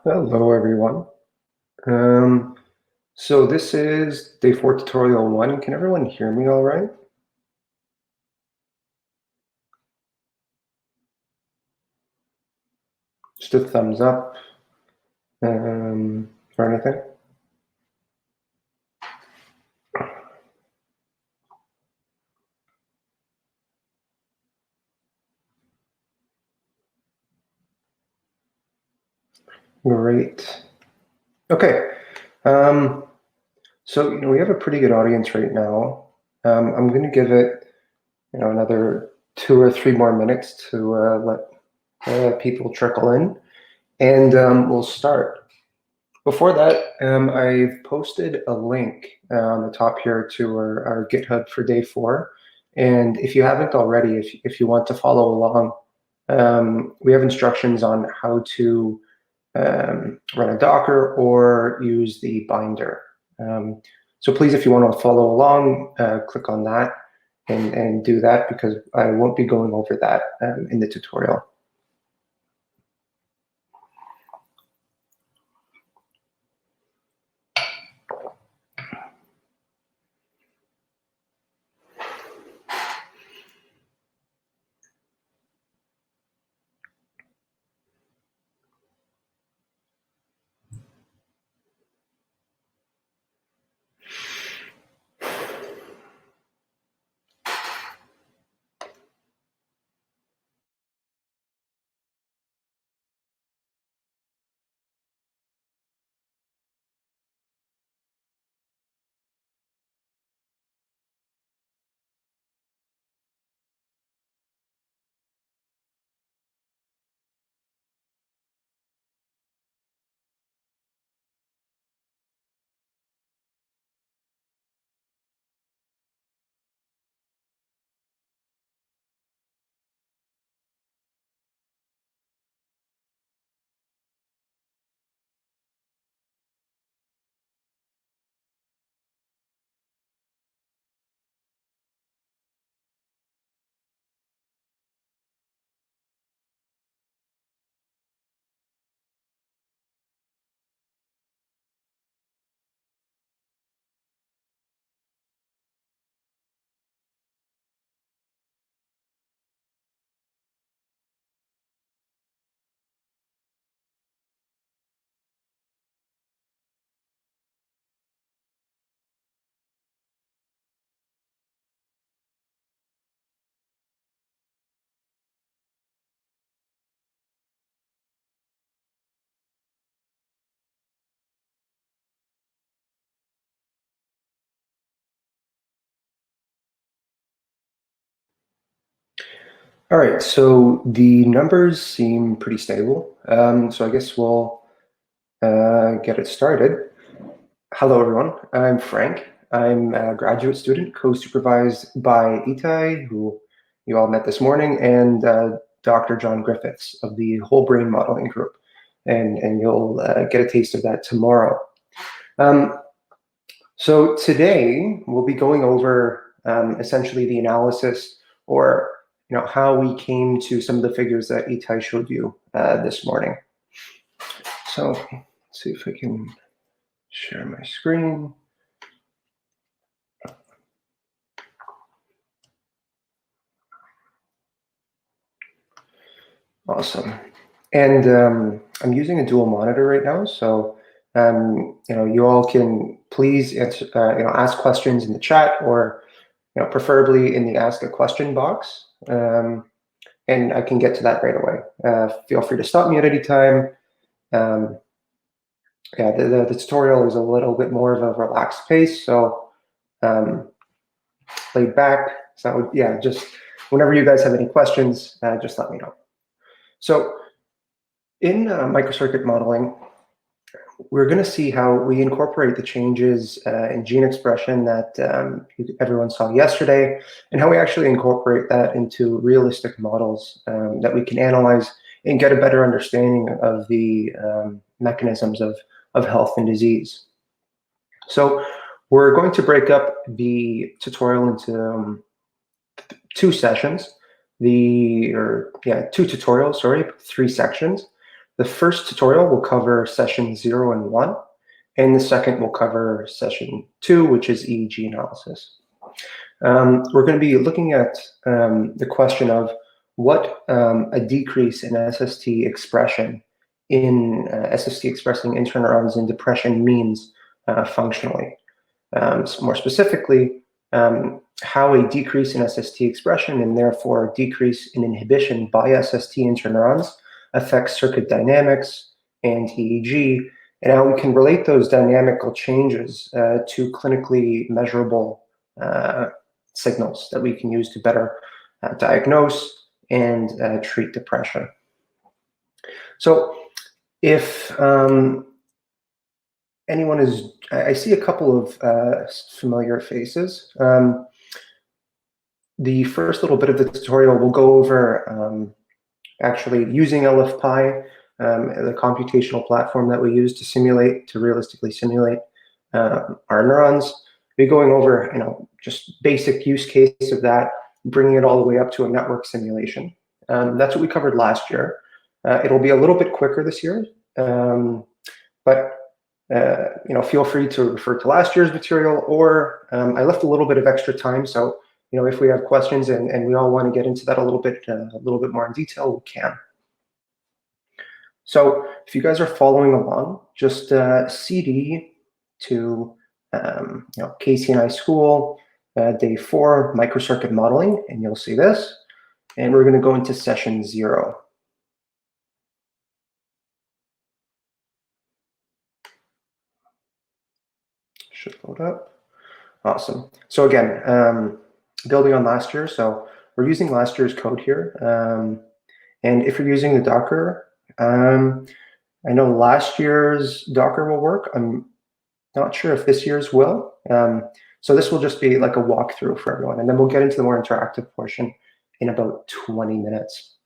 Hello, everyone. So this is day 4, tutorial 1. Can everyone hear me all right? Just a thumbs up or anything. Great. Okay. So we have a pretty good audience right now. I'm going to give it another 2 or 3 more minutes to let people trickle in, and we'll start. Before that, I've posted a link on the top here to our GitHub for day 4. And if you haven't already, if you want to follow along, we have instructions on how to run a Docker or use the binder. So please, if you want to follow along, click on that and do that, because I won't be going over that in the tutorial. All right, so the numbers seem pretty stable. So I guess we'll get it started. Hello, everyone. I'm Frank. I'm a graduate student co-supervised by Itai, who you all met this morning, and Dr. John Griffiths of the Whole Brain Modeling Group. And you'll get a taste of that tomorrow. So today we'll be going over essentially the analysis, or how we came to some of the figures that Itai showed you this morning. So let's see if I can share my screen. Awesome. And I'm using a dual monitor right now, so you all can please answer, ask questions in the chat, or preferably in the ask a question box. And I can get to that right away. Feel free to stop me at any time. Yeah, the tutorial is a little bit more of a relaxed pace, so laid back. So yeah, just whenever you guys have any questions, just let me know. So in microcircuit modeling, we're going to see how we incorporate the changes in gene expression that everyone saw yesterday, and how we actually incorporate that into realistic models that we can analyze and get a better understanding of the mechanisms of health and disease. So we're going to break up the tutorial into 2 sessions, 2 tutorials, sorry, 3 sections. The first tutorial will cover session 0 and 1, and the second will cover session 2, which is EEG analysis. We're going to be looking at the question of what a decrease in SST expression in SST expressing interneurons in depression means functionally. More specifically, how a decrease in SST expression and therefore a decrease in inhibition by SST interneurons affects circuit dynamics and EEG, and how we can relate those dynamical changes to clinically measurable signals that we can use to better diagnose and treat depression. So if anyone is, I see a couple of familiar faces. The first little bit of the tutorial will go over actually using LFPI, the computational platform that we use to realistically simulate our neurons. We're going over, just basic use case of that, bringing it all the way up to a network simulation. That's what we covered last year. It'll be a little bit quicker this year, but feel free to refer to last year's material, or I left a little bit of extra time, so if we have questions and we all want to get into that a little bit more in detail, we can. So if you guys are following along, just CD to KCNI School, day 4, microcircuit modeling, and you'll see this. And we're going to go into session 0. Should load up. Awesome. So again, building on last year, so we're using last year's code here. And if you're using the Docker, I know last year's Docker will work. I'm not sure if this year's will. So this will just be like a walkthrough for everyone, and then we'll get into the more interactive portion in about 20 minutes.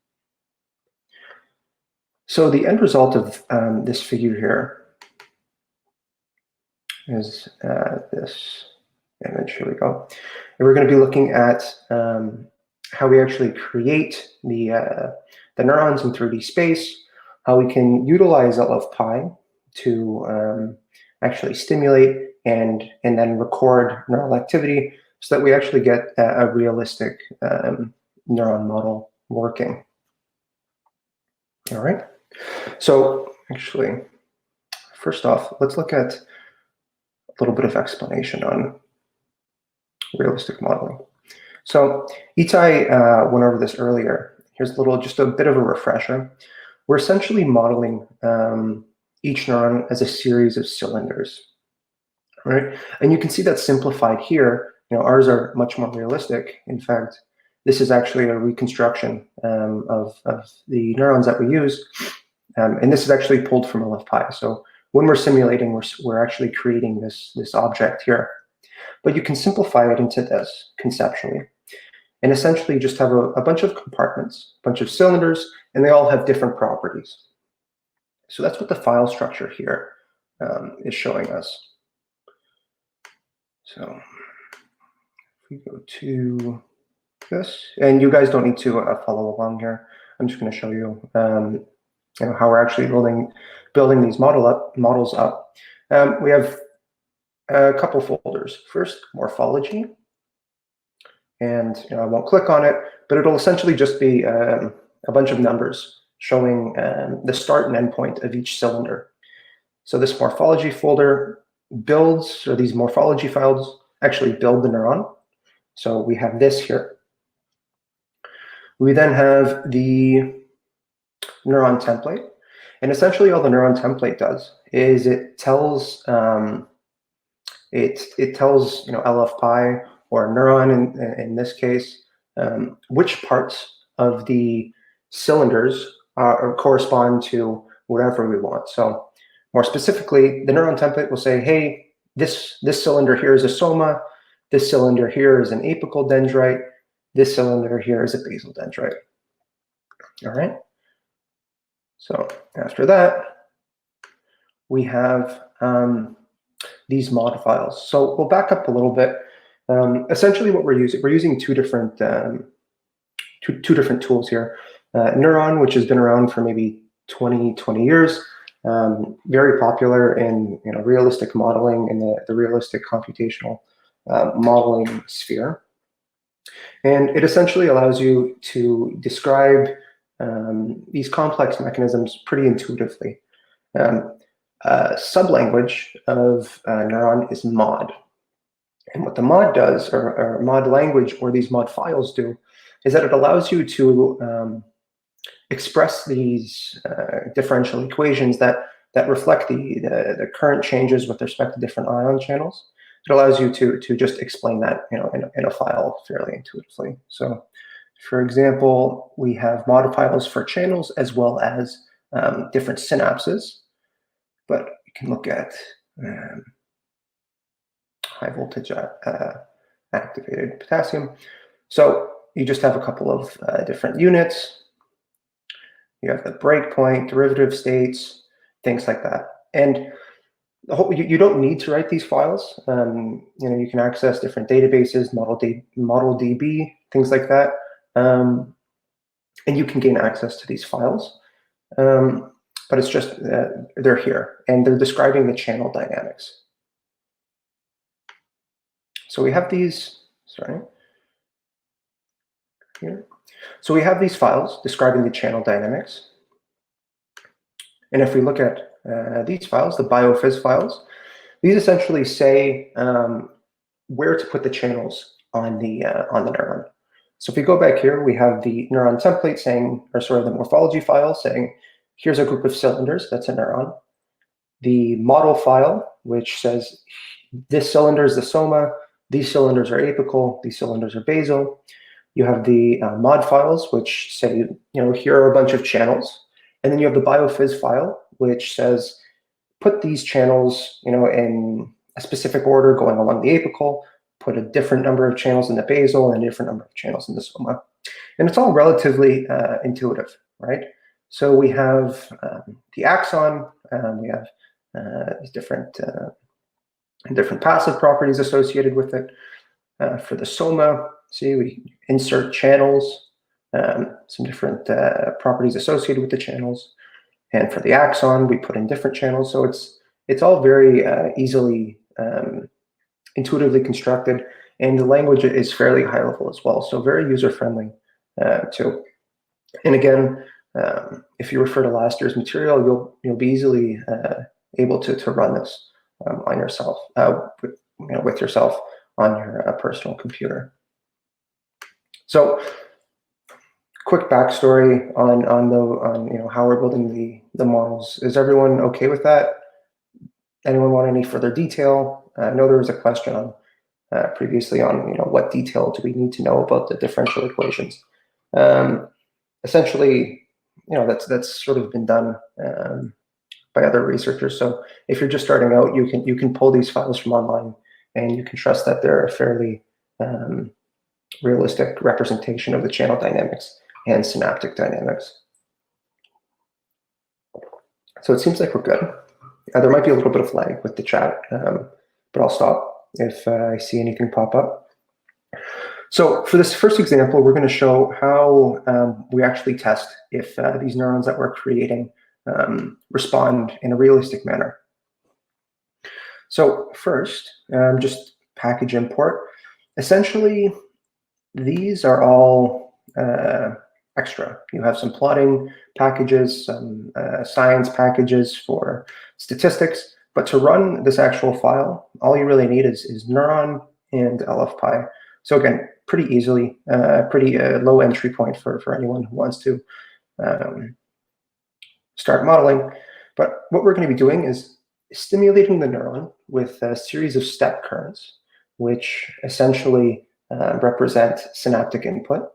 So the end result of this figure here is this image. Here we go. And we're going to be looking at how we actually create the neurons in 3D space, how we can utilize LFPI to actually stimulate and then record neural activity so that we actually get a realistic neuron model working. All right. So actually, first off, let's look at a little bit of explanation on realistic modeling. So Itai went over this earlier. Here's just a bit of a refresher. We're essentially modeling each neuron as a series of cylinders, right? And you can see that simplified here. Ours are much more realistic. In fact, this is actually a reconstruction of the neurons that we use, and this is actually pulled from LFPI. So when we're simulating, we're actually creating this object here. But you can simplify it into this conceptually, and essentially just have a bunch of compartments, a bunch of cylinders, and they all have different properties. So that's what the file structure here is showing us. So if we go to this, and you guys don't need to follow along here. I'm just going to show you, how we're actually building these models up. We have a couple folders. First, morphology, and I won't click on it, but it'll essentially just be a bunch of numbers showing the start and end point of each cylinder. So this morphology folder builds, or these morphology files actually build the neuron. So we have this here. We then have the neuron template, and essentially all the neuron template does is it tells LFPI or neuron in this case which parts of the cylinders correspond to whatever we want. So more specifically, the neuron template will say, hey, this cylinder here is a soma, this cylinder here is an apical dendrite, this cylinder here is a basal dendrite. All right. So after that, we have these mod files. So we'll back up a little bit. Essentially, what we're using two different tools here. Neuron, which has been around for maybe 20 years. Very popular in realistic modeling in the realistic computational modeling sphere. And it essentially allows you to describe these complex mechanisms pretty intuitively. Sublanguage of neuron is mod. And what the mod does, or mod language, or these mod files do, is that it allows you to express these differential equations that reflect the current changes with respect to different ion channels. It allows you to just explain that in a file fairly intuitively. So, for example, we have mod files for channels as well as different synapses. But you can look at high voltage activated potassium. So you just have a couple of different units. You have the breakpoint, derivative states, things like that. And you don't need to write these files. You can access different databases, ModelDB, things like that, and you can gain access to these files. But it's just they're here, and they're describing the channel dynamics. So we have these. Sorry. Here. So we have these files describing the channel dynamics. And if we look at these files, the biophys files, these essentially say where to put the channels on the neuron. So if we go back here, we have the neuron template saying, or sort of the morphology file saying, here's a group of cylinders, that's a neuron. The model file, which says this cylinder is the soma, these cylinders are apical, these cylinders are basal. You have the mod files, which say, here are a bunch of channels. And then you have the biophys file, which says, put these channels, in a specific order going along the apical, put a different number of channels in the basal and a different number of channels in the soma. And it's all relatively intuitive, right? So we have the axon, we have these different passive properties associated with it. For the soma, see, we insert channels, some different properties associated with the channels. And for the axon, we put in different channels. So it's all very easily, intuitively constructed, and the language is fairly high level as well. So very user-friendly too. And again, if you refer to last year's material, you'll be easily able to run this on yourself, with yourself on your personal computer. So, quick backstory on how we're building the models. Is everyone okay with that? Anyone want any further detail? I know there was a question on previously on what detail do we need to know about the differential equations. Essentially, that's sort of been done by other researchers. So if you're just starting out, you can pull these files from online, and you can trust that they're a fairly realistic representation of the channel dynamics and synaptic dynamics. So it seems like we're good. There might be a little bit of lag with the chat, but I'll stop if I see anything pop up. So for this first example, we're going to show how we actually test if these neurons that we're creating respond in a realistic manner. So first, just package import. Essentially, these are all extra. You have some plotting packages, some science packages for statistics, but to run this actual file, all you really need is neuron and LFPy. So again, pretty easily, pretty low entry point for anyone who wants to start modeling. But what we're going to be doing is stimulating the neuron with a series of step currents, which essentially represent synaptic input.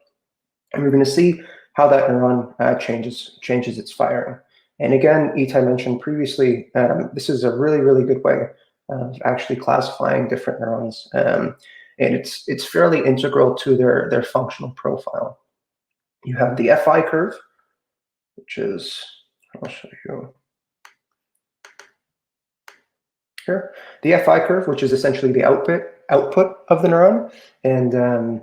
And we're going to see how that neuron changes its firing. And again, Itai mentioned previously, this is a really, really good way of actually classifying different neurons. And it's fairly integral to their functional profile. You have the FI curve, which is, I'll show you here. The FI curve, which is essentially the output of the neuron. And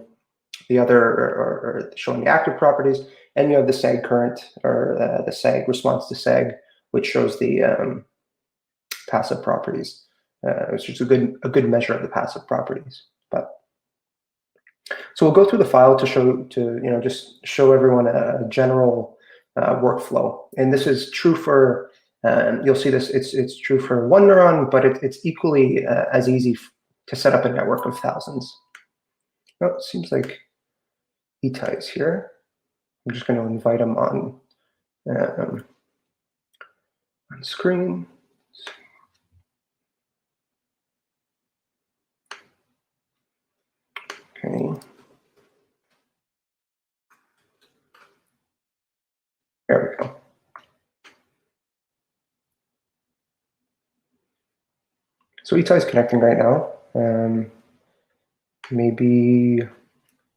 the other are showing the active properties, and you have the sag current, or the sag response to sag, which shows the passive properties, which is a good measure of the passive properties. So we'll go through the file to just show everyone a general workflow, and this is true for you'll see this it's true for one neuron, but it's equally as easy to set up a network of thousands. Oh, it seems like Itai is here. I'm just going to invite him on screen. Okay. There we go. So Itai is connecting right now. Maybe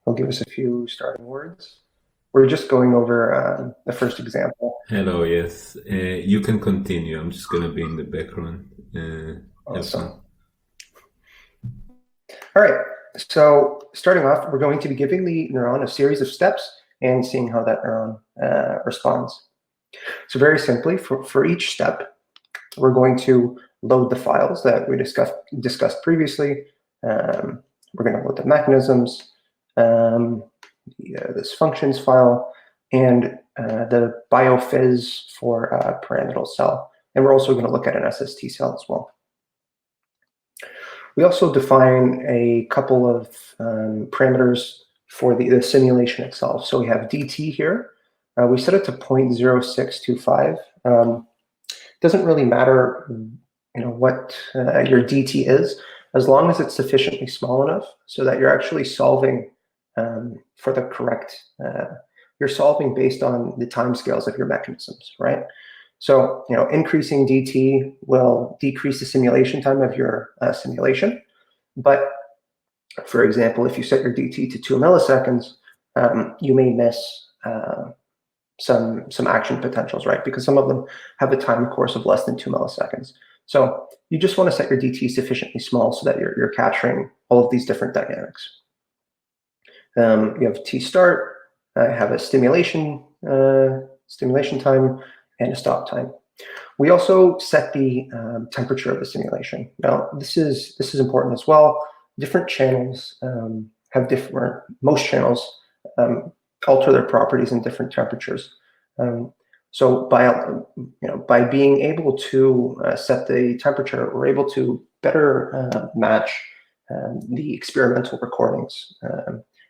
he'll give us a few starting words. We're just going over the first example. Hello, yes. You can continue. I'm just going to be in the background. Awesome. All right, so starting off, we're going to be giving the neuron a series of steps and seeing how that neuron responds. So very simply, for each step, we're going to load the files that we discussed previously. We're going to load the mechanisms, this functions file, and the biophys for a pyramidal cell. And we're also going to look at an SST cell as well. We also define a couple of parameters for the simulation itself. So we have dt here. We set it to 0.0625. Doesn't really matter, what your dt is, as long as it's sufficiently small enough so that you're actually solving for the correct. You're solving based on the timescales of your mechanisms, right? So, increasing dt will decrease the simulation time of your simulation. But for example, if you set your dt to 2 milliseconds, you may miss some action potentials, right? Because some of them have a time course of less than 2 milliseconds. So you just want to set your dt sufficiently small so that you're capturing all of these different dynamics. You have t start, have a stimulation time, and a stop time. We also set the temperature of the simulation. Now, this is important as well. Different channels have different. Most channels alter their properties in different temperatures. So by being able to set the temperature, we're able to better match the experimental recordings,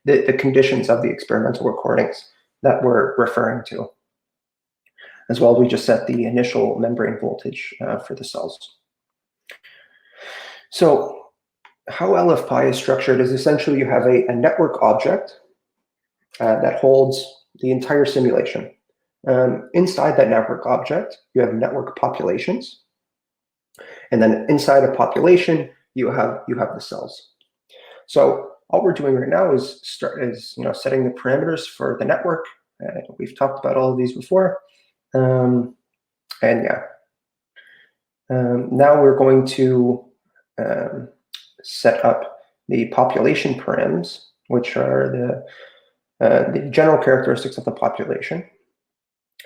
the conditions of the experimental recordings that we're referring to. As well, we just set the initial membrane voltage for the cells. So how LFPi is structured is essentially you have a network object that holds the entire simulation. Inside that network object, you have network populations. And then inside a population, you have the cells. So all we're doing right now is setting the parameters for the network. We've talked about all of these before. Now we're going to set up the population params, which are the general characteristics of the population.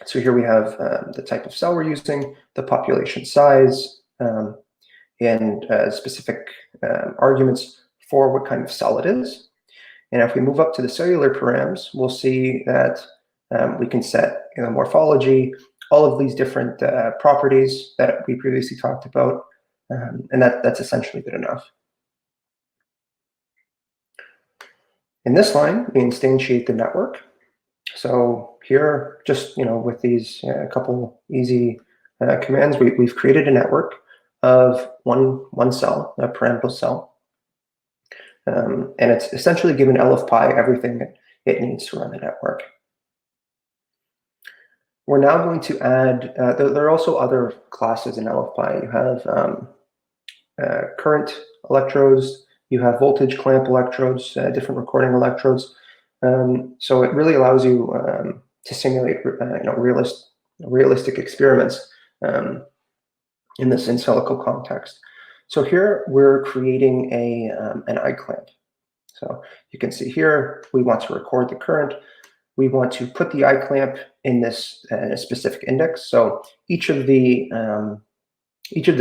So here we have the type of cell we're using, the population size, and specific arguments for what kind of cell it is. And if we move up to the cellular params, we'll see that we can set morphology, all of these different properties that we previously talked about, and that's essentially good enough. In this line, we instantiate the network. So here, just with these couple easy commands, we've created a network of one cell, a pyramidal cell, and it's essentially given LFPi everything that it needs to run the network. We're now going to add, there are also other classes in LFPi. You have current electrodes, you have voltage clamp electrodes, different recording electrodes. So it really allows you to simulate realistic experiments in this in silico context. So here we're creating an eye clamp. So you can see here, we want to record the current. We want to put the eye clamp in this specific index. So each of the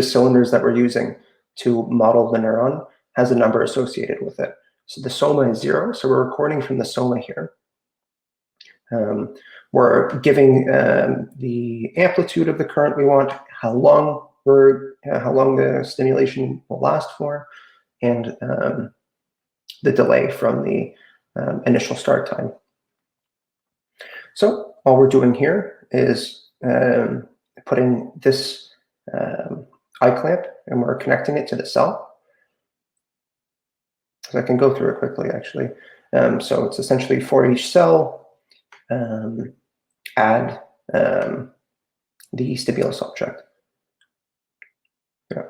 cylinders that we're using to model the neuron has a number associated with it. So the soma is 0, so we're recording from the soma here. We're giving the amplitude of the current we want, how long the stimulation will last for, and the delay from the initial start time. So all we're doing here is putting this eye clamp, and we're connecting it to the cell. So I can go through it quickly, actually. So it's essentially for each cell, add the stimulus object. Yeah.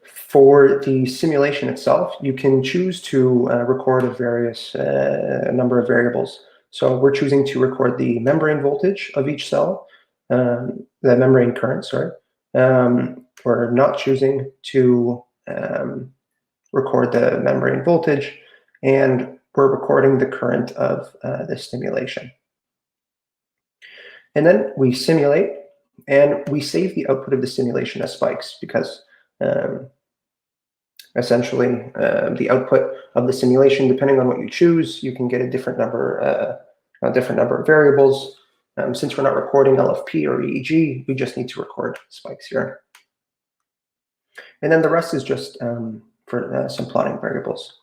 For the simulation itself, you can choose to record a number of variables. So we're choosing to record the membrane voltage of each cell, the membrane current, sorry. We're not choosing to record the membrane voltage, and we're recording the current of the stimulation. And then we simulate, and we save the output of the simulation as spikes, because essentially the output of the simulation, depending on what you choose, you can get a different number of variables. Since we're not recording LFP or EEG, we just need to record spikes here. And then the rest is just for some plotting variables.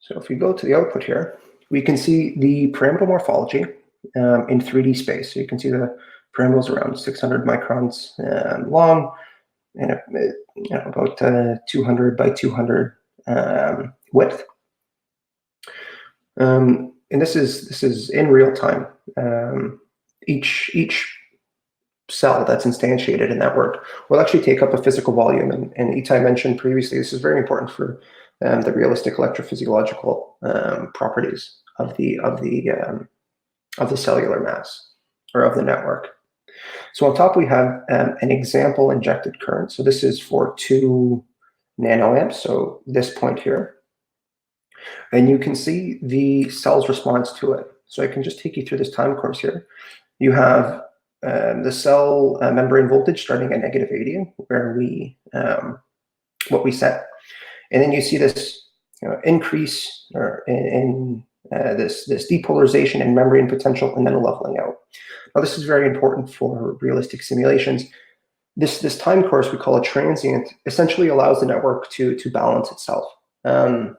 So if we go to the output here, we can see the pyramidal morphology in 3D space. So you can see the pyramidal is around 600 microns long, and about 200 by 200 width. And this is in real time. Each cell that's instantiated in that work will actually take up a physical volume. And Itai mentioned previously, this is very important for the realistic electrophysiological properties of the cellular mass, or of the network. So on top we have an example injected current. So this is for 2 nanoamps, so this point here. And you can see the cell's response to it. So I can just take you through this time course here. You have the cell membrane voltage starting at -80, where what we set. And then you see this increase in this depolarization and membrane potential, and then a leveling out. Now, this is very important for realistic simulations. This time course we call a transient essentially allows the network to balance itself and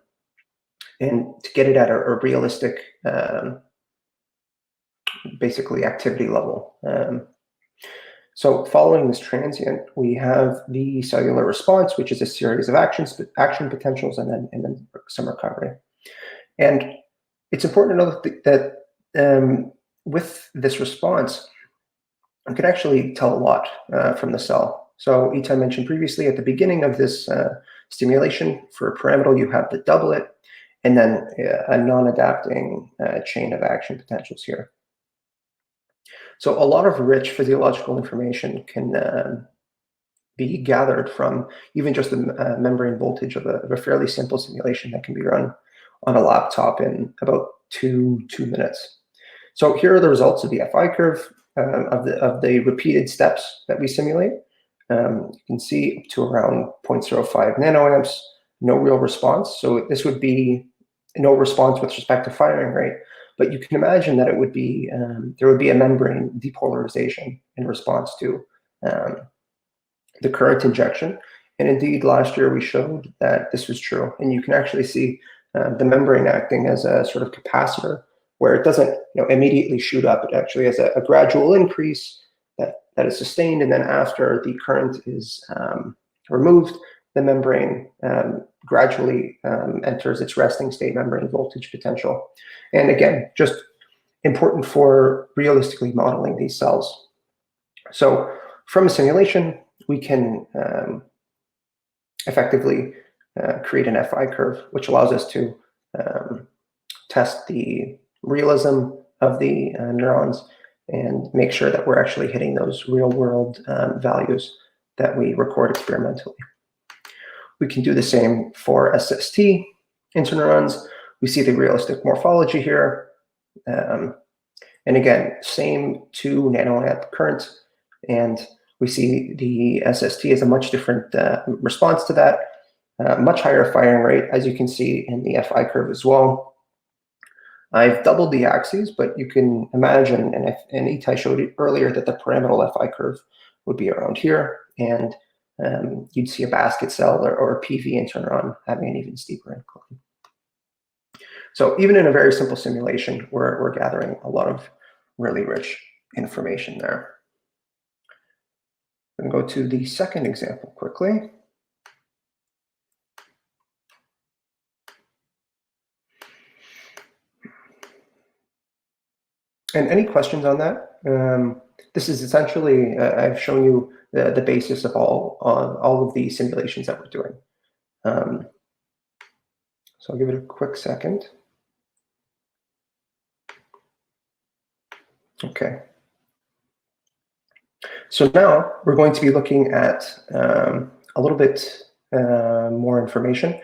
to get it at a realistic, basically activity level. So following this transient, we have the cellular response, which is a series of action potentials, and then some recovery. And it's important to know that with this response, we can actually tell a lot from the cell. So Itai mentioned previously, at the beginning of this stimulation for a pyramidal, you have the doublet, and then a non-adapting chain of action potentials here. So a lot of rich physiological information can be gathered from even just the membrane voltage of a fairly simple simulation that can be run on a laptop in about two minutes. So here are the results of the FI curve of the repeated steps that we simulate. You can see up to around 0.05 nanoamps, no real response. So this would be no response with respect to firing rate. But you can imagine that it would be there would be a membrane depolarization in response to the current injection. And indeed, last year we showed that this was true. And you can actually see the membrane acting as a sort of capacitor, where it doesn't immediately shoot up. It actually has a gradual increase that is sustained, and then after the current is removed, the membrane gradually enters its resting state membrane voltage potential. And again, just important for realistically modeling these cells. So from a simulation, we can effectively create an FI curve, which allows us to test the realism of the neurons and make sure that we're actually hitting those real-world values that we record experimentally. We can do the same for SST interneurons. We see the realistic morphology here. And again, same 2 nanoamp current, and we see the SST is a much different response to that, much higher firing rate, as you can see in the FI curve as well. I've doubled the axes, but you can imagine, and Itai showed it earlier, that the pyramidal FI curve would be around here, and you'd see a basket cell or a PV interneuron having an even steeper incline. So even in a very simple simulation, we're gathering a lot of really rich information there. I'm going to go to the second example quickly. And any questions on that? This is essentially, I've shown you the basis of all of the simulations that we're doing. So I'll give it a quick second. Okay. So now we're going to be looking at a little bit more information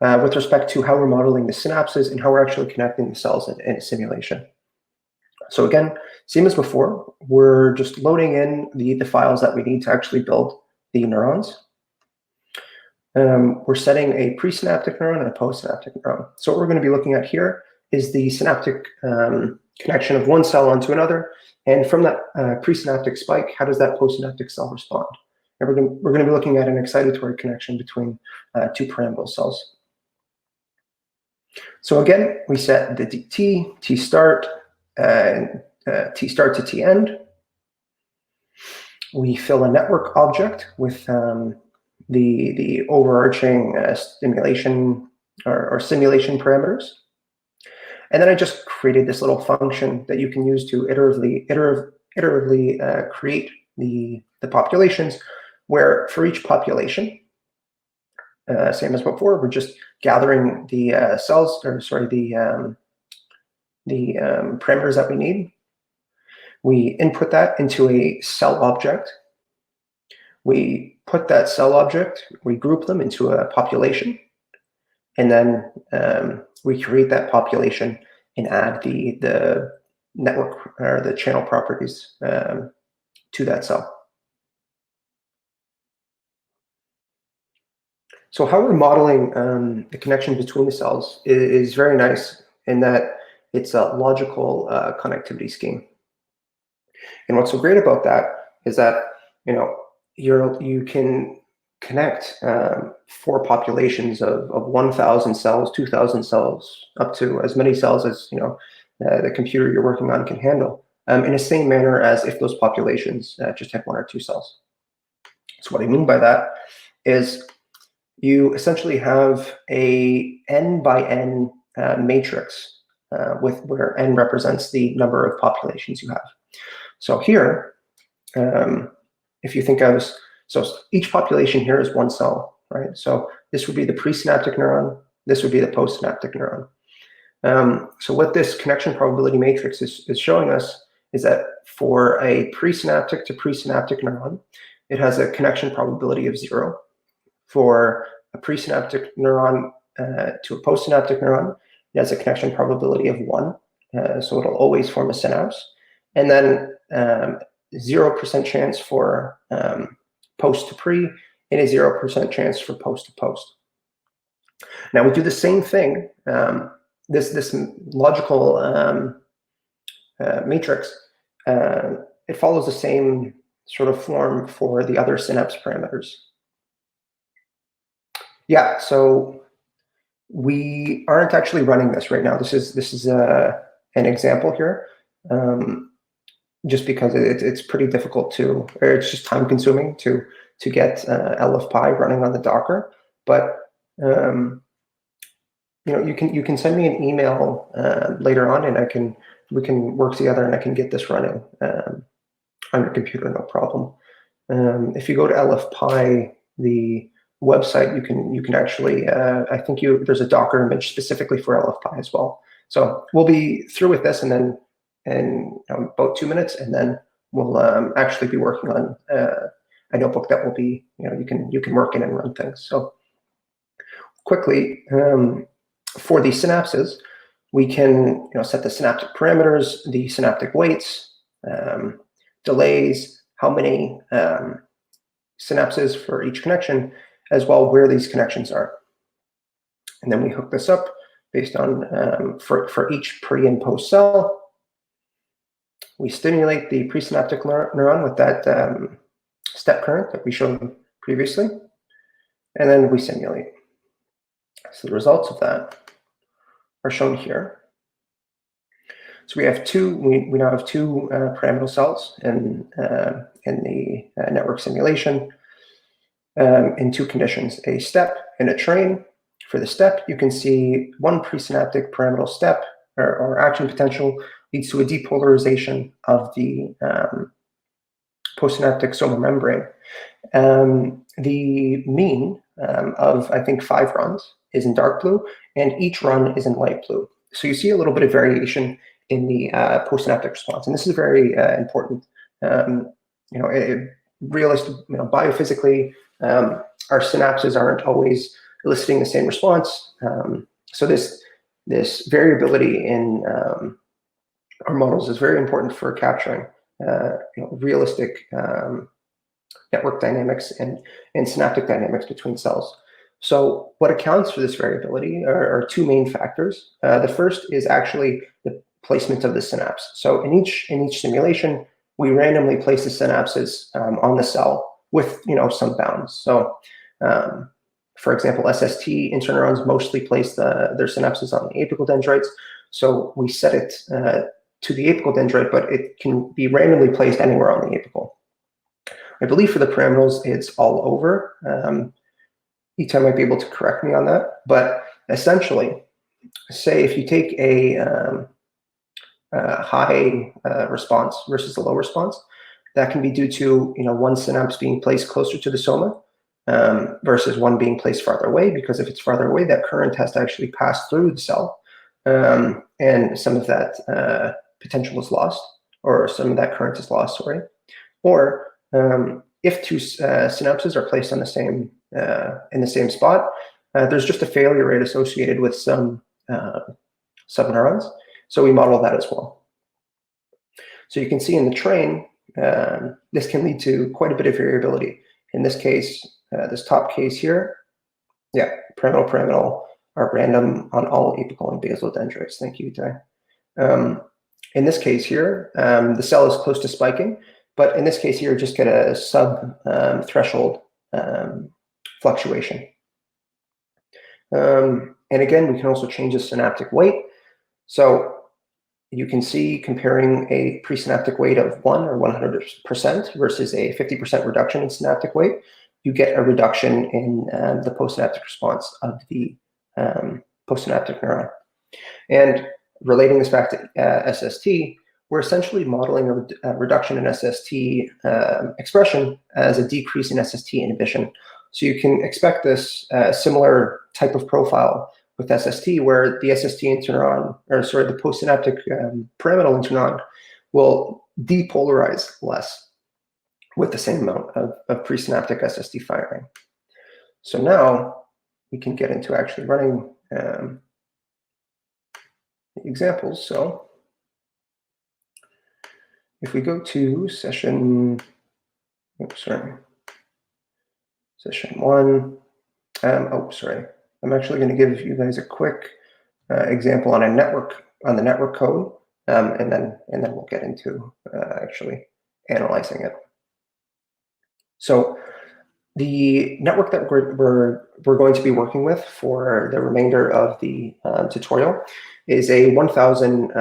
with respect to how we're modeling the synapses and how we're actually connecting the cells in a simulation. So again, same as before, we're just loading in the files that we need to actually build the neurons. We're setting a presynaptic neuron and a postsynaptic neuron. So what we're going to be looking at here is the synaptic connection of one cell onto another. And from that presynaptic spike, how does that postsynaptic cell respond? And we're going to be looking at an excitatory connection between 2 pyramidal cells. So again, we set the T start, T start to T end. We fill a network object with the overarching stimulation or simulation parameters. And then I just created this little function that you can use to iteratively create the populations, where for each population, same as before, we're just gathering the cells, or sorry, the parameters that we need. We input that into a cell object. We put that cell object, we group them into a population, and then we create that population and add the network or the channel properties to that cell. So how we're modeling the connection between the cells is very nice in that it's a logical connectivity scheme. And what's so great about that is that you can connect 4 populations of 1,000 cells, 2,000 cells, up to as many cells as the computer you're working on can handle, in the same manner as if those populations just had 1 or 2 cells. So what I mean by that is you essentially have a n by n matrix where n represents the number of populations you have. So here, if you think of, so each population here is 1 cell, right? So this would be the presynaptic neuron, this would be the postsynaptic neuron. So what this connection probability matrix is showing us is that for a presynaptic to presynaptic neuron, it has a connection probability of 0. For a presynaptic neuron to a postsynaptic neuron, it has a connection probability of 1. So it'll always form a synapse. And then 0% chance for post to pre, and a 0% chance for post to post. Now we do the same thing. This logical matrix, it follows the same sort of form for the other synapse parameters. Yeah, so we aren't actually running this right now. This is an example here. Just because it's pretty difficult to, or it's just time consuming to get LFPy running on the Docker. But you can send me an email later on, and we can work together, and I can get this running on your computer, no problem. If you go to LFPy, the website, you can actually I think there's a Docker image specifically for LFPy as well. So we'll be through with this, and then in about 2 minutes, and then we'll actually be working on a notebook that will be, you can work in and run things. So quickly, for the synapses, we can set the synaptic parameters, the synaptic weights, delays, how many synapses for each connection, as well where these connections are. And then we hook this up based on, for each pre and post cell. We stimulate the presynaptic neuron with that step current that we showed previously, and then we simulate. So the results of that are shown here. So we have we now have two pyramidal cells in the network simulation in two conditions, a step and a train. For the step, you can see one presynaptic pyramidal step or action potential leads to a depolarization of the postsynaptic somal membrane. The mean of, I think, 5 runs is in dark blue, and each run is in light blue. So you see a little bit of variation in the postsynaptic response, and this is very important. Biophysically, our synapses aren't always eliciting the same response. So this variability in our models is very important for capturing realistic network dynamics and synaptic dynamics between cells. So what accounts for this variability are two main factors. The first is actually the placement of the synapse. So in each simulation, we randomly place the synapses on the cell with some bounds. So for example, SST interneurons mostly place their synapses on the apical dendrites. So we set it to the apical dendrite, but it can be randomly placed anywhere on the apical. I believe for the pyramidals, it's all over. Ita might be able to correct me on that, but essentially, say if you take a high response versus a low response, that can be due to one synapse being placed closer to the soma versus one being placed farther away, because if it's farther away, that current has to actually pass through the cell, and some of that potential is lost, or some of that current is lost, sorry. Or if two synapses are placed on the same in the same spot, there's just a failure rate associated with some subneurons. So we model that as well. So you can see in the train, this can lead to quite a bit of variability. In this case, this top case here, yeah, pyramidal are random on all apical and basal dendrites. Thank you, Ty. In this case here, the cell is close to spiking, but in this case here, just get a sub-threshold fluctuation. And again, we can also change the synaptic weight. So you can see comparing a presynaptic weight of 1 or 100% versus a 50% reduction in synaptic weight, you get a reduction in the postsynaptic response of the postsynaptic neuron. And relating this back to SST, we're essentially modeling a reduction in SST expression as a decrease in SST inhibition. So you can expect this similar type of profile with SST, where the SST interneuron, or sorry, the postsynaptic pyramidal interneuron will depolarize less with the same amount of presynaptic SST firing. So now we can get into actually running examples. So if we go to session 1, I'm actually going to give you guys a quick example on the network code, and then we'll get into actually analyzing it. So the network that we're going to be working with for the remainder of the tutorial is a 1,000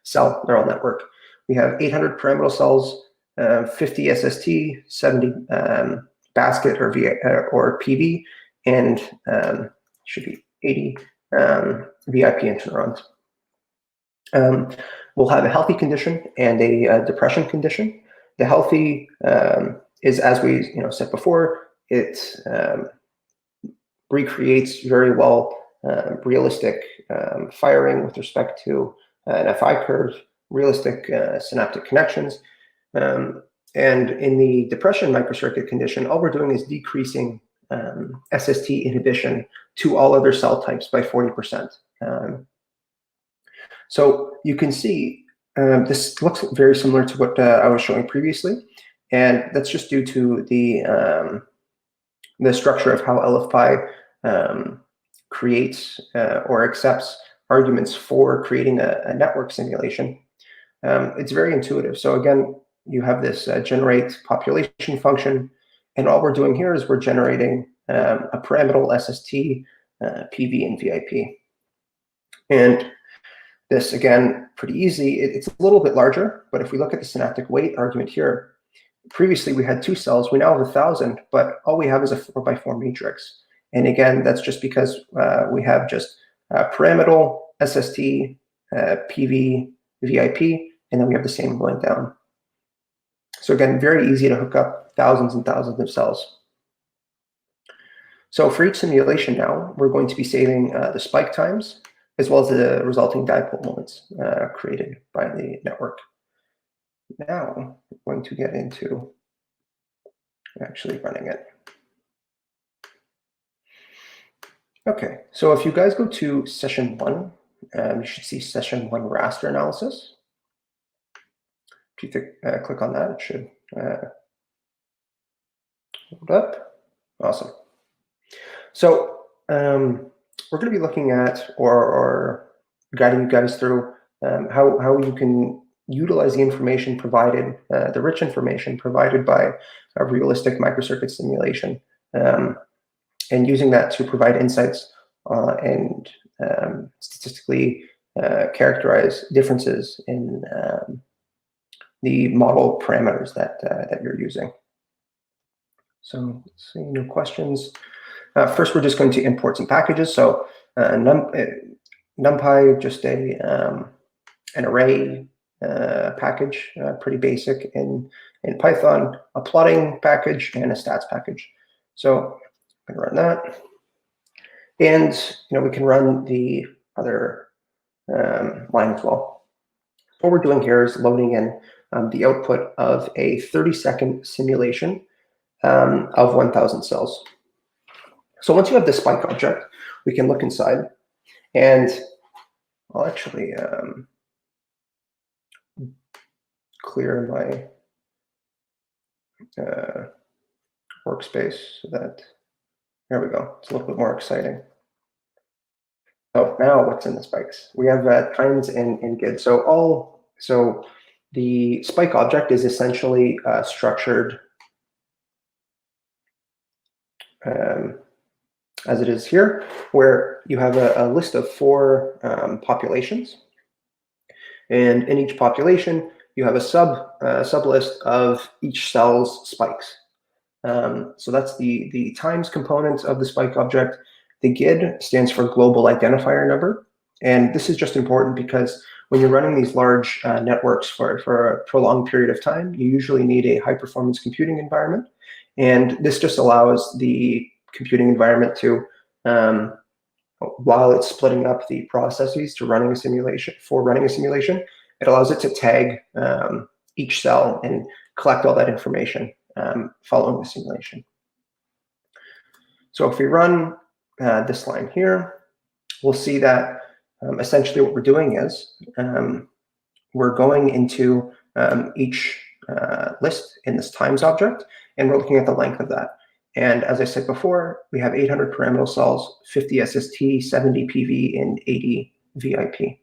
cell neural network. We have 800 pyramidal cells, 50 SST, 70 basket or PV, and should be 80 VIP interneurons. We'll have a healthy condition and a depression condition. The healthy is, as we said before, it recreates very well realistic firing with respect to an FI curve, realistic synaptic connections. And in the depression microcircuit condition, all we're doing is decreasing SST inhibition to all other cell types by 40%. So you can see this looks very similar to what I was showing previously, and that's just due to the structure of how LFPI creates or accepts arguments for creating a network simulation. It's very intuitive. So again, you have this generate population function, and all we're doing here is we're generating a pyramidal SST, PV, and VIP. And this, again, pretty easy. It's a little bit larger, but if we look at the synaptic weight argument here, previously we had 2 cells, we now have 1,000, but all we have is a 4x4 matrix. And again, that's just because we have just pyramidal, SST, PV, VIP, and then we have the same going down. So again, very easy to hook up thousands and thousands of cells. So for each simulation now, we're going to be saving the spike times, as well as the resulting dipole moments created by the network. Now, we're going to get into actually running it. Okay, so if you guys go to session 1, you should see session 1 raster analysis. If you click on that, it should load up. Awesome. So we're going to be looking at or guiding you guys through how you can utilize the information provided, the rich information provided by a realistic microcircuit simulation, and using that to provide insights and statistically characterize differences in the model parameters that you're using. So let's see, no questions. First, we're just going to import some packages. So NumPy, just an array package, pretty basic in Python, a plotting package, and a stats package. So I'm going to run that. And we can run the other line as well. What we're doing here is loading in the output of a 30-second simulation of 1,000 cells. So once you have the spike object, we can look inside, and I'll actually clear my workspace so that, there we go, it's a little bit more exciting. So now what's in the spikes? We have times and GID. So the spike object is essentially structured as it is here, where you have a list of 4 populations, and in each population you have a sub list of each cell's spikes. So that's the times component of the spike object. The GID stands for global identifier number, and this is just important because when you're running these large networks for a prolonged period of time, you usually need a high performance computing environment, and this just allows the computing environment to, while it's splitting up the processes to running a simulation, it allows it to tag each cell and collect all that information following the simulation. So if we run this line here, we'll see that essentially what we're doing is we're going into each list in this times object, and we're looking at the length of that. And as I said before, we have 800 pyramidal cells, 50 SST, 70 PV, and 80 VIP.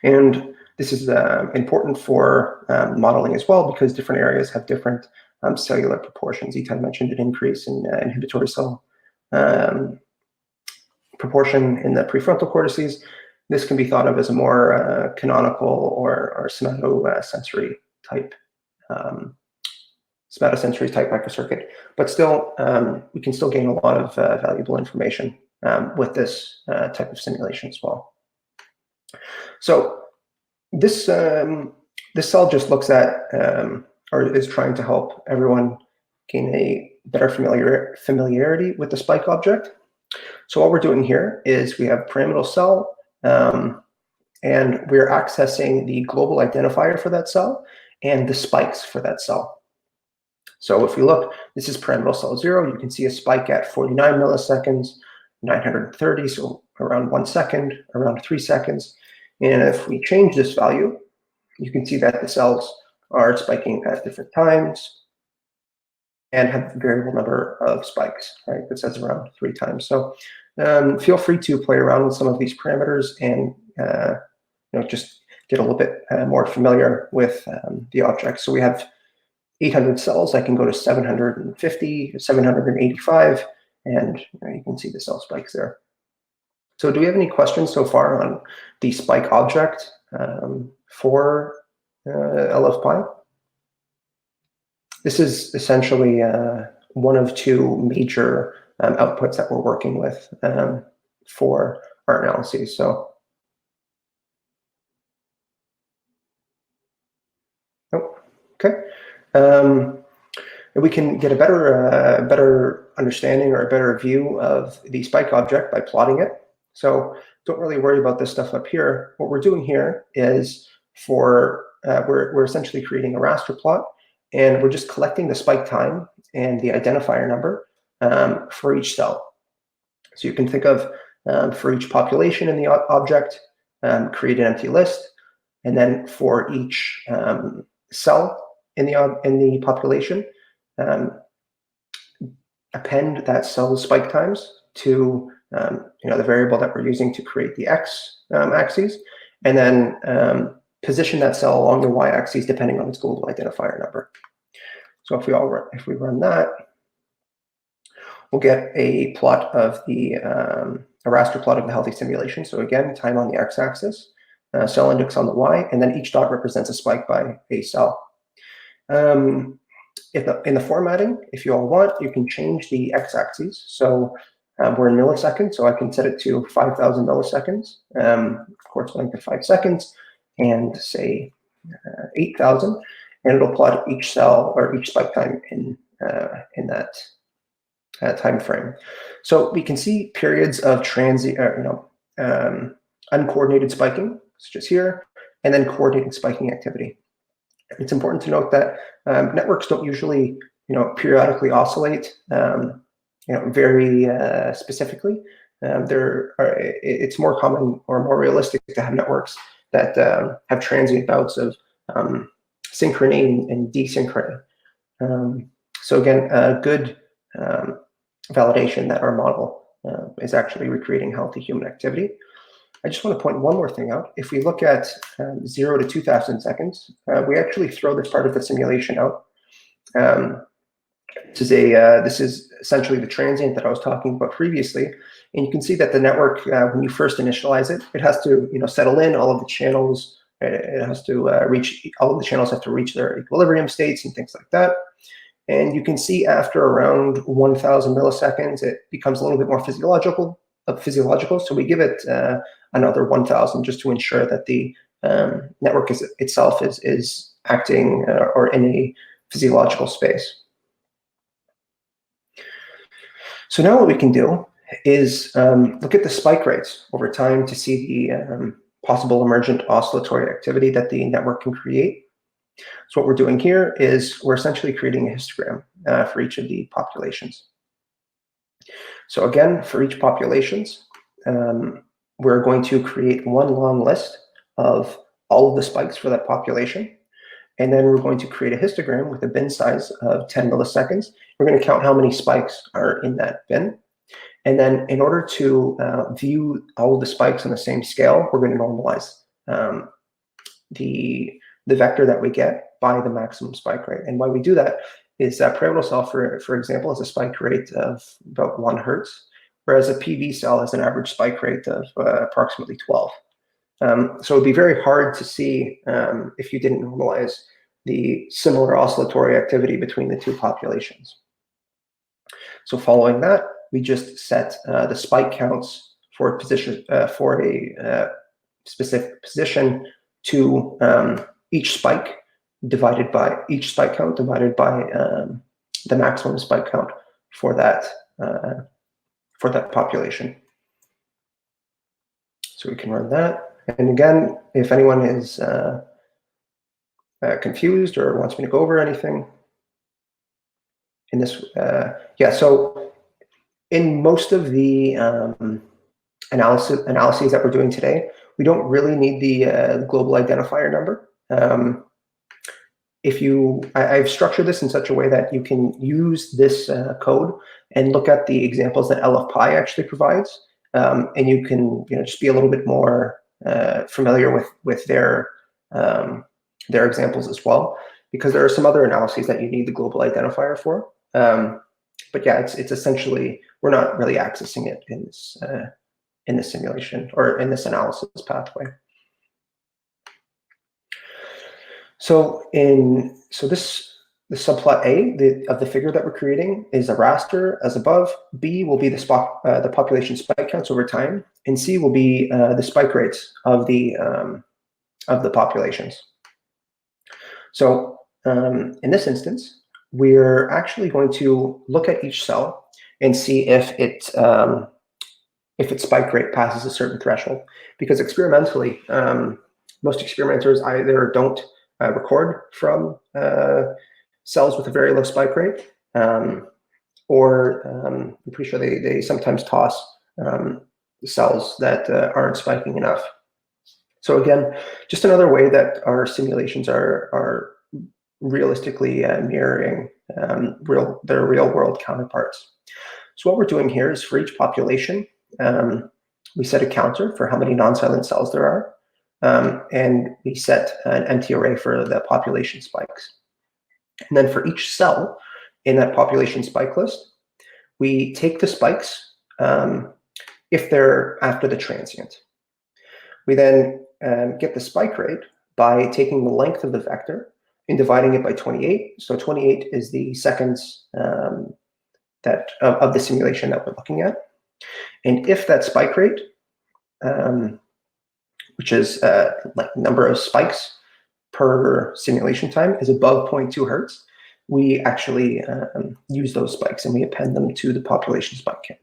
And this is important for modeling as well, because different areas have different cellular proportions. Itai mentioned an increase in inhibitory cell proportion in the prefrontal cortices. This can be thought of as a more canonical or somatosensory type microcircuit, but still we can still gain a lot of valuable information with this type of simulation as well. So this cell just looks at or is trying to help everyone gain a better familiarity with the spike object. So what we're doing here is we have pyramidal cell, and we're accessing the global identifier for that cell, and the spikes for that cell. So if we look, this is pyramidal cell 0. You can see a spike at 49 milliseconds, 930, so around 1 second, around 3 seconds. And if we change this value, you can see that the cells are spiking at different times and have a variable number of spikes, right? That says around 3 times. So feel free to play around with some of these parameters and just get a little bit more familiar with the object. So we have 800 cells. I can go to 750, 785, and you can see the cell spikes there. So do we have any questions so far on the spike object for LFPI? This is essentially one of 2 major outputs that we're working with for our analyses. So, okay. We can get a better understanding or a better view of the spike object by plotting it. So don't really worry about this stuff up here. What we're doing here is we're essentially creating a raster plot, and we're just collecting the spike time and the identifier number for each cell. So you can think of for each population in the object, create an empty list, and then for each cell in the population, append that cell's spike times to the variable that we're using to create the x axes, and then position that cell along the y-axis depending on its global identifier number. So if we run that, we'll get a plot of a raster plot of the healthy simulation. So again, time on the x-axis, cell index on the y, and then each dot represents a spike by a cell. In the formatting, if you all want, you can change the x-axis. So we're in milliseconds, so I can set it to 5,000 milliseconds, corresponding to 5 seconds, and say 8,000, and it'll plot each cell or each spike time in that time frame. So we can see periods of uncoordinated spiking, such as here, and then coordinated spiking activity. It's important to note that networks don't usually, periodically oscillate, very specifically. It's more common or more realistic to have networks that have transient bouts of synchrony and desynchrony. So again, a good validation that our model is actually recreating healthy human activity. I just want to point one more thing out. If we look at 0 to 2,000 seconds, we actually throw this part of the simulation out. This is essentially the transient that I was talking about previously, and you can see that the network, when you first initialize it, it has to settle in. All of the channels, it has to all of the channels have to reach their equilibrium states and things like that. And you can see after around 1,000 milliseconds, it becomes a little bit more physiological. So we give it another 1,000 just to ensure that the network itself is acting or in a physiological space. So now what we can do is look at the spike rates over time to see the possible emergent oscillatory activity that the network can create. So what we're doing here is we're essentially creating a histogram for each of the populations. So again, for each populations, we're going to create one long list of all of the spikes for that population. And then we're going to create a histogram with a bin size of 10 milliseconds. We're going to count how many spikes are in that bin. And then in order to view all of the spikes on the same scale, we're going to normalize the vector that we get by the maximum spike rate. And why we do that is that pyramidal cell, for example, has a spike rate of about 1 hertz, whereas a PV cell has an average spike rate of approximately 12. So it'd be very hard to see if you didn't normalize the similar oscillatory activity between the 2 populations. So following that, we just set the spike counts for a specific position to each spike count divided by the maximum spike count for that population. So we can run that. And again, if anyone is confused or wants me to go over anything in this? Yeah, so in most of the analyses that we're doing today, we don't really need the global identifier number. I've structured this in such a way that you can use this code and look at the examples that LFPy actually provides, and you can just be a little bit more familiar with their examples as well, because there are some other analyses that you need the global identifier for. But yeah, it's essentially, we're not really accessing it in this simulation or in this analysis pathway. So the subplot A of the figure that we're creating is a raster as above. B will be the population spike counts over time, and C will be the spike rates of the populations. So in this instance, we're actually going to look at each cell and see if its spike rate passes a certain threshold, because experimentally, most experimenters either don't record from cells with a very low spike rate, or I'm pretty sure they sometimes toss cells that aren't spiking enough. So again, just another way that our simulations are realistically mirroring their real world counterparts. So what we're doing here is for each population, we set a counter for how many non-silent cells there are. And we set an empty array for the population spikes. And then for each cell in that population spike list, we take the spikes if they're after the transient. We then get the spike rate by taking the length of the vector and dividing it by 28. So 28 is the seconds of the simulation that we're looking at. And if that spike rate, which is like number of spikes per simulation time, is above 0.2 hertz, we actually use those spikes and we append them to the population spike count.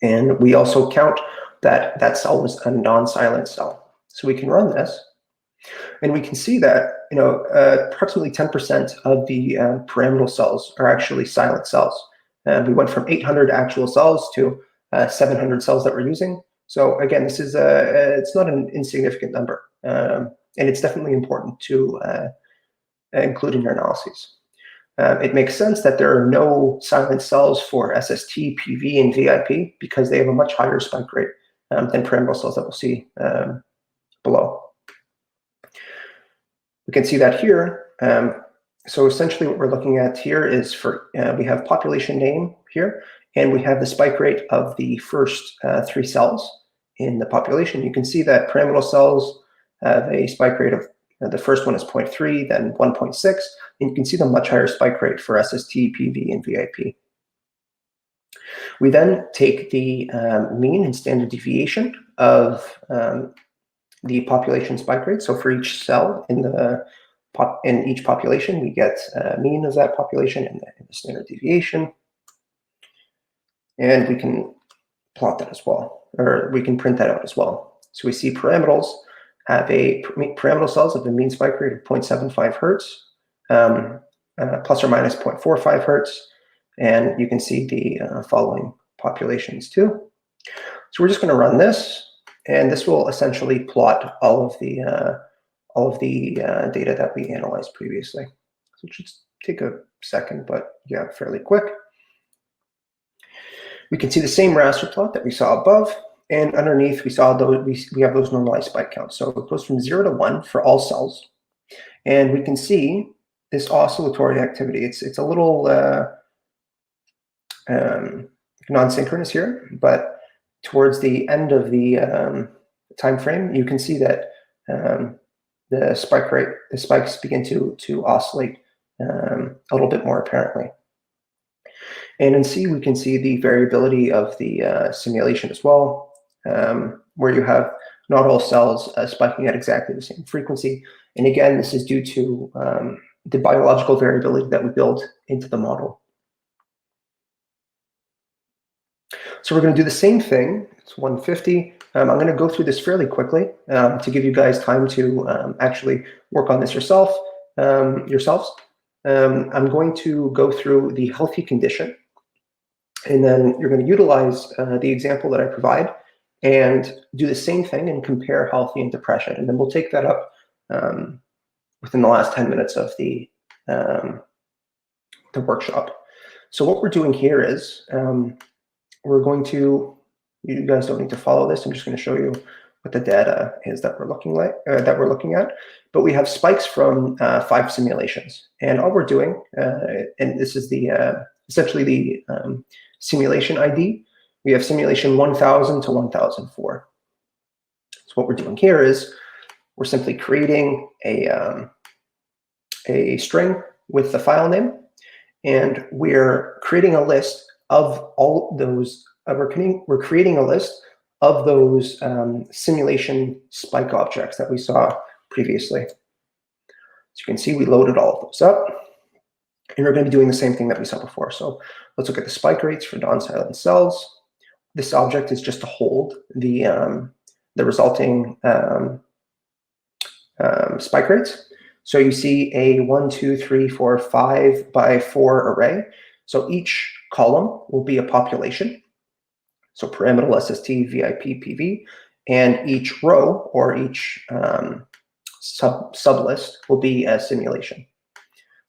And we also count that cell was a non-silent cell. So we can run this, and we can see that approximately 10% of the pyramidal cells are actually silent cells. We went from 800 actual cells to 700 cells that we're using. So again, this is it's not an insignificant number, and it's definitely important to include in your analyses. It makes sense that there are no silent cells for SST, PV, and VIP because they have a much higher spike rate than pyramidal cells that we'll see below. We can see that here. So essentially what we're looking at here is we have population name here, and we have the spike rate of the first 3 cells in the population. You can see that pyramidal cells have a spike rate of, the first one is 0.3, then 1.6, and you can see the much higher spike rate for SST, PV, and VIP. We then take the mean and standard deviation of the population spike rate. So for each cell in each population, we get a mean of that population and the standard deviation. And we can plot that as well, or we can print that out as well. So we see pyramidal cells have a mean spike rate of 0.75 hertz, plus or minus 0.45 hertz. And you can see the following populations too. So we're just going to run this, and this will essentially plot all of the data that we analyzed previously. So it should take a second, but yeah, fairly quick. We can see the same raster plot that we saw above, and underneath we saw we have those normalized spike counts. So it goes from 0 to 1 for all cells, and we can see this oscillatory activity. It's a little non-synchronous here, but towards the end of the time frame, you can see that the spikes begin to oscillate a little bit more apparently. And in C, we can see the variability of the simulation as well, where you have not all cells spiking at exactly the same frequency. And again, this is due to the biological variability that we build into the model. So we're going to do the same thing. It's 150. I'm going to go through this fairly quickly to give you guys time to actually work on this yourselves. I'm going to go through the healthy condition, and then you're going to utilize the example that I provide and do the same thing and compare healthy and depression. And then we'll take that up within the last 10 minutes of the workshop. So what we're doing here is we're going to, you guys don't need to follow this. I'm just going to show you what the data is that we're looking at. But we have spikes from 5 simulations, and all we're doing, and this is the essentially the simulation ID. We have simulation 1000 to 1004. So what we're doing here is we're simply creating a string with the file name, and we're creating a list of all those. We're creating a list of those simulation spike objects that we saw previously. So you can see we loaded all of those up, and we're going to be doing the same thing that we saw before. So let's look at the spike rates for non-silent cells. This object is just to hold the resulting spike rates. So you see a 1, 2, 3, 4, 5 by 4 array. So each column will be a population. So pyramidal, SST, VIP, PV, and each row or each sublist will be a simulation.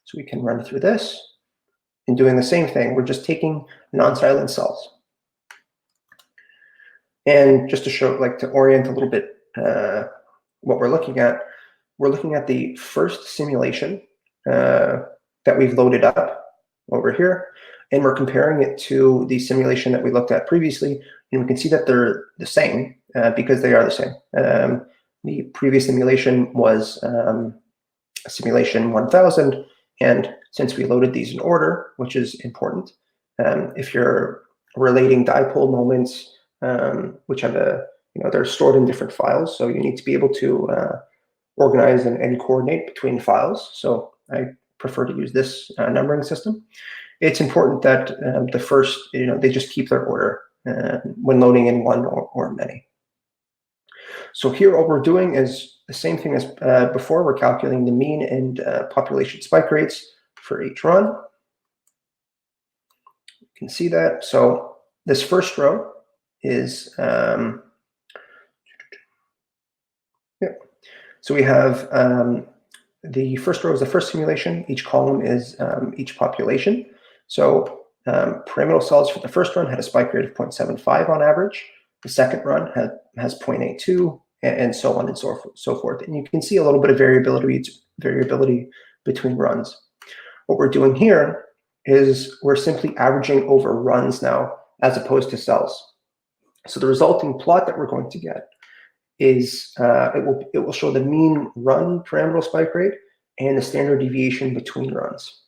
So we can run through this and doing the same thing. We're just taking non-silent cells. And just to show, like to orient a little bit what we're looking at the first simulation that we've loaded up over here, and we're comparing it to the simulation that we looked at previously, and we can see that they're the same because they are the same. The previous simulation was simulation 1000, and since we loaded these in order, which is important, if you're relating dipole moments, which have they're stored in different files, so you need to be able to organize and coordinate between files. So I prefer to use this numbering system. It's important that the first, they just keep their order when loading in one or many. So here, what we're doing is the same thing as before. We're calculating the mean and population spike rates for each run. You can see that. So this first row is, so we have the first row is the first simulation. Each column is each population. So pyramidal cells for the first run had a spike rate of 0.75 on average. The second run has 0.82, and so on and so forth. And you can see a little bit of variability between runs. What we're doing here is we're simply averaging over runs now as opposed to cells. So the resulting plot that we're going to get is it will show the mean run pyramidal spike rate and the standard deviation between runs.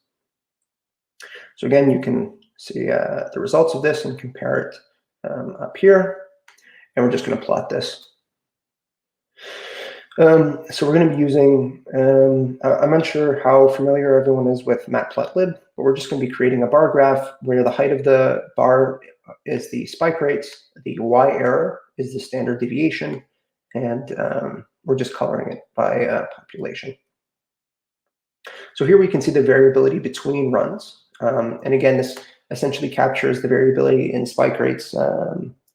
So again, you can see the results of this and compare it up here. And we're just going to plot this. So we're going to be using, I'm unsure how familiar everyone is with matplotlib, but we're just going to be creating a bar graph where the height of the bar is the spike rates, the y error is the standard deviation, and we're just coloring it by population. So here we can see the variability between runs. And again, this essentially captures the variability in spike rates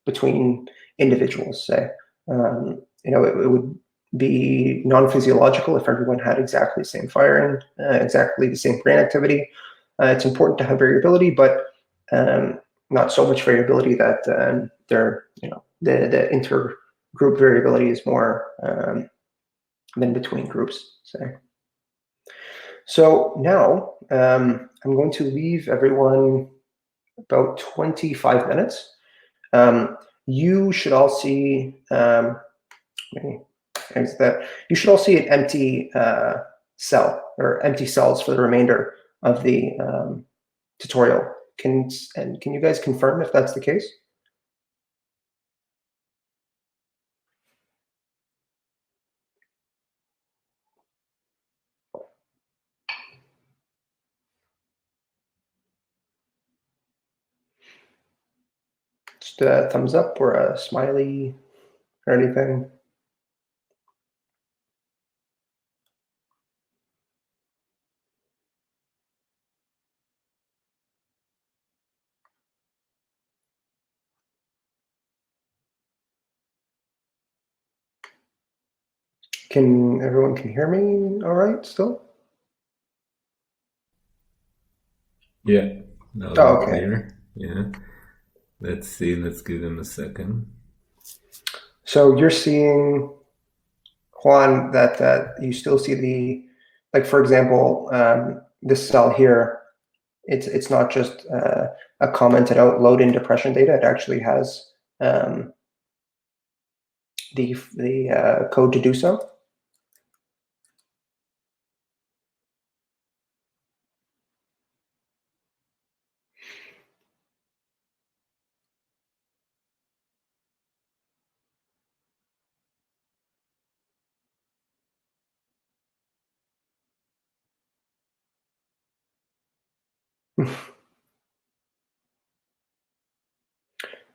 between individuals, say. It would be non-physiological if everyone had exactly the same firing, exactly the same brain activity. It's important to have variability, but not so much variability that the intergroup variability is more than between groups, say. So now I'm going to leave everyone about 25 minutes. You should all see you should all see an empty cell or empty cells for the remainder of the tutorial. Can you guys confirm if that's the case? Just a thumbs up or a smiley. or anything? Everyone can hear me all right still? Yeah, loud Oh, and okay. clear. Yeah. Let's see. Let's give them a second. So you're seeing, Juan, that you still see like for example, this cell here, it's not just a commented out load in depression data. It actually has the code to do so.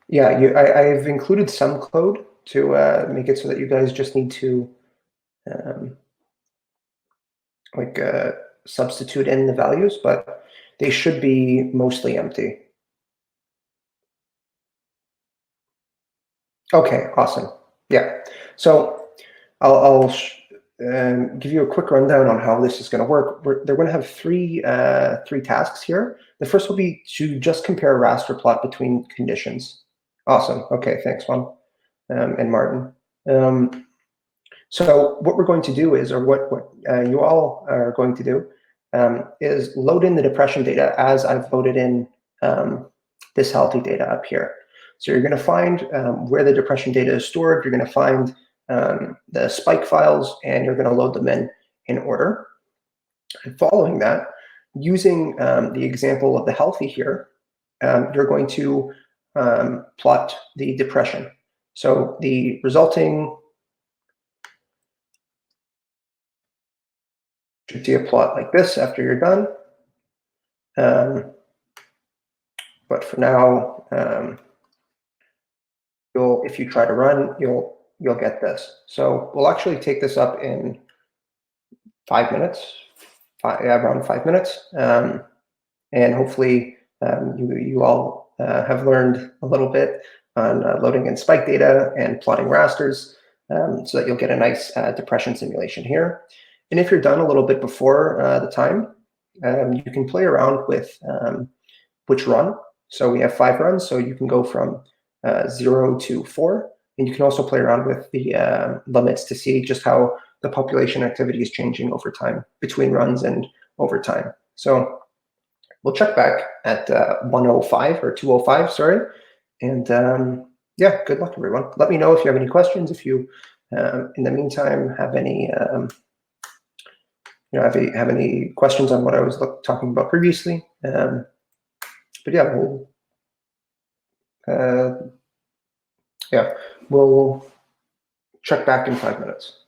Yeah, I've included some code to make it so that you guys just need to um, like substitute in the values, but they should be mostly empty. Okay, awesome. Yeah, so I'll give you a quick rundown on how this is going to work. They're going to have three tasks here. The first will be to just compare a raster plot between conditions. Awesome. Okay, thanks, Juan and Martin. So what we're going to do is, or what you all are going to do, is load in the depression data as I've loaded in this healthy data up here. So you're going to find where the depression data is stored. You're going to find the spike files, and you're going to load them in order. And following that, using the example of the healthy here, you're going to plot the depression. So the resulting should see a plot like this after you're done. But for now, if you try to run, you'll get this. So we'll actually take this up in 5 minutes, around 5 minutes, and hopefully you all have learned a little bit on loading in spike data and plotting rasters, so that you'll get a nice depression simulation here. And if you're done a little bit before the time, you can play around with which run. So we have 5 runs, so you can go from 0 to 4, and you can also play around with the limits to see just how the population activity is changing over time between runs and over time. So we'll check back at 1:05 or 2:05, sorry. And yeah, good luck, everyone. Let me know if you have any questions. If you, in the meantime, have any, have any questions on what I was talking about previously. But yeah, we'll check back in 5 minutes.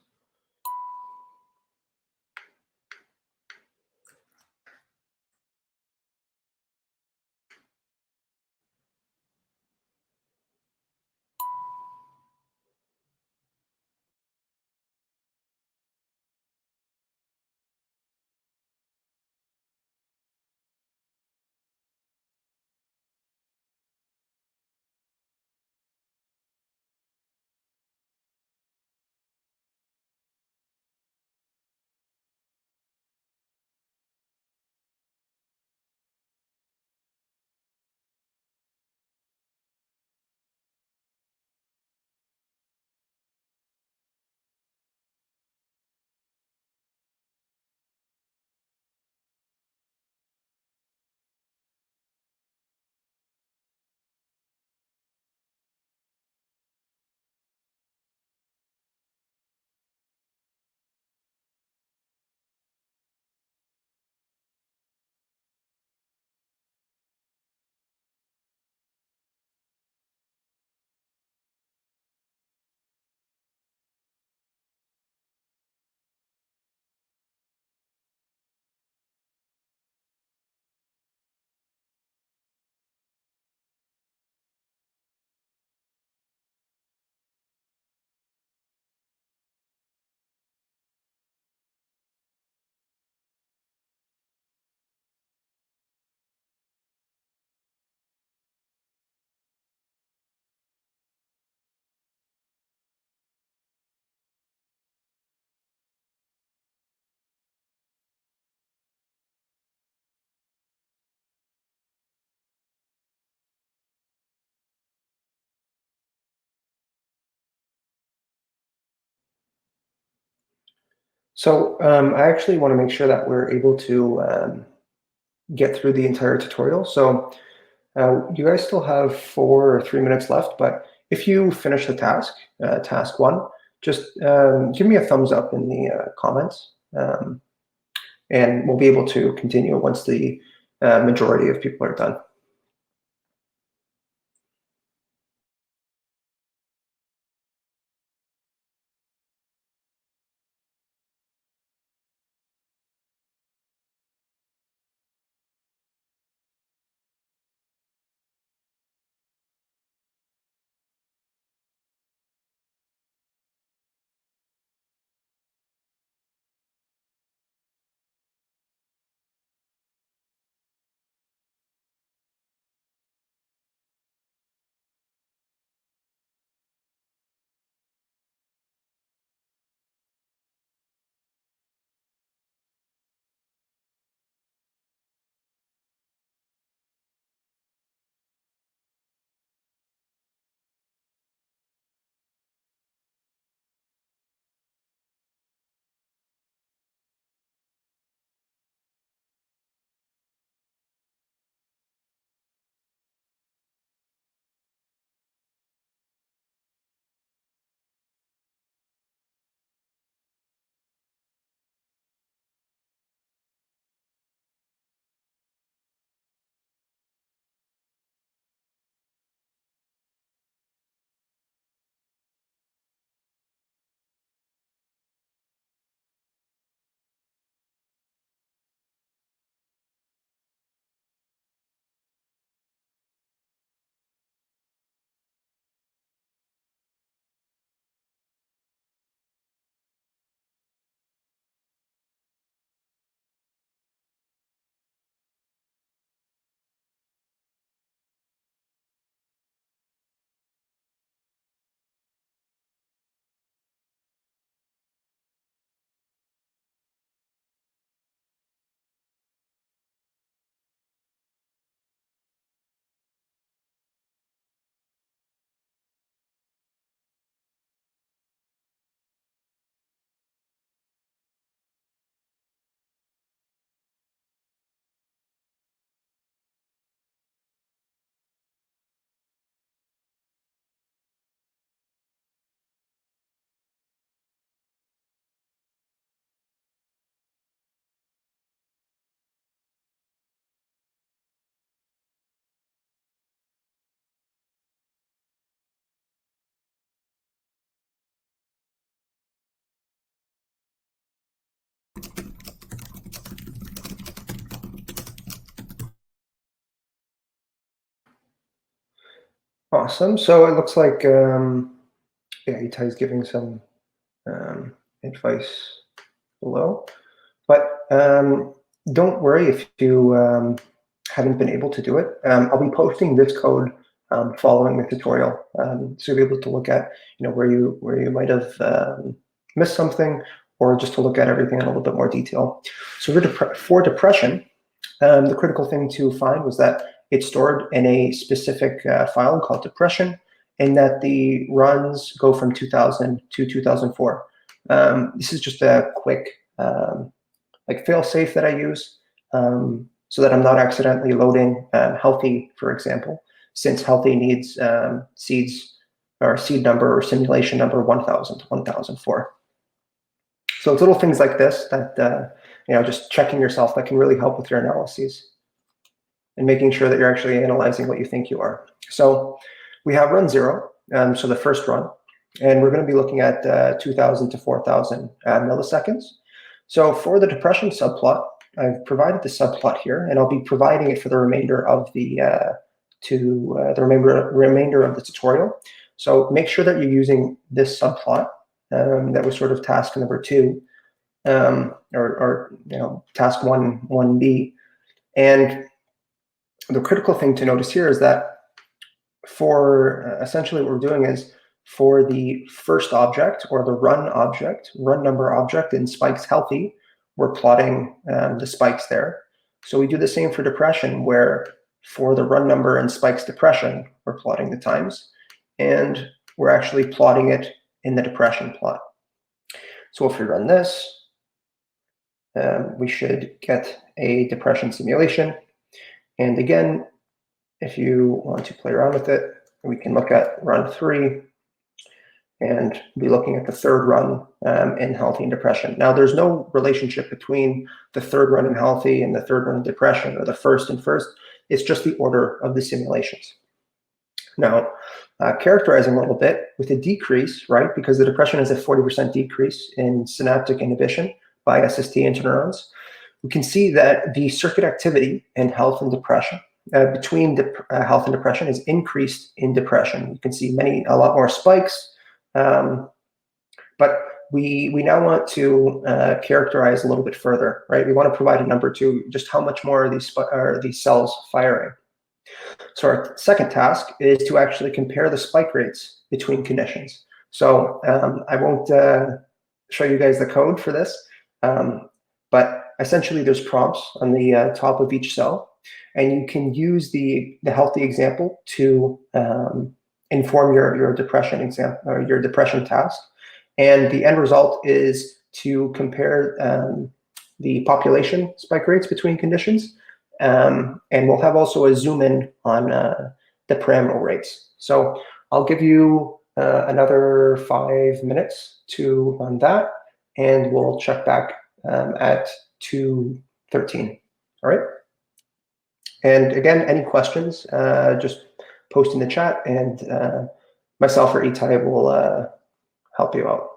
So I actually want to make sure that we're able to get through the entire tutorial. So you guys still have 4 or 3 minutes left, but if you finish the task, task 1, just give me a thumbs up in the comments, and we'll be able to continue once the majority of people are done. Awesome. So it looks like, yeah, Itai is giving some advice below. But don't worry if you haven't been able to do it. I'll be posting this code following the tutorial, so you'll be able to look at where you might have missed something, or just to look at everything in a little bit more detail. So for depression, the critical thing to find was that it's stored in a specific file called depression, and that the runs go from 2000 to 2004. This is just a quick like fail-safe that I use, so that I'm not accidentally loading healthy, for example, since healthy needs seeds or seed number or simulation number 1000 to 1004. So it's little things like this that just checking yourself that can really help with your analyses and making sure that you're actually analyzing what you think you are. So we have run 0, so the first run, and we're going to be looking at 2000 to 4000 milliseconds. So for the depression subplot, I've provided the subplot here, and I'll be providing it for the remainder of the remainder of the tutorial. So make sure that you're using this subplot that was sort of task number 2, or task 1B. And the critical thing to notice here is that for essentially what we're doing is, for the first object, or the run number object in spikes healthy, we're plotting the spikes there. So we do the same for depression, where for the run number in spikes depression, we're plotting the times, and we're actually plotting it in the depression plot. So if we run this, we should get a depression simulation. And again, if you want to play around with it, we can look at run 3 and be looking at the third run in healthy and depression. Now, there's no relationship between the third run in healthy and the third run in depression, or the first and first. It's just the order of the simulations. Now, characterizing a little bit with a decrease, right? Because the depression is a 40% decrease in synaptic inhibition by SST interneurons. We can see that the circuit activity in health and depression, between health and depression, is increased in depression. You can see a lot more spikes, but we now want to characterize a little bit further, right? We want to provide a number to just how much more are these cells firing. So our second task is to actually compare the spike rates between conditions. So I won't show you guys the code for this, but essentially there's prompts on the top of each cell, and you can use the healthy example to inform your depression example or your depression task. And the end result is to compare the population spike rates between conditions. And we'll have also a zoom in on the parameter rates. So I'll give you another 5 minutes to run that, and we'll check back at 2:13. All right. And again, any questions, just post in the chat, and myself or Itai will help you out.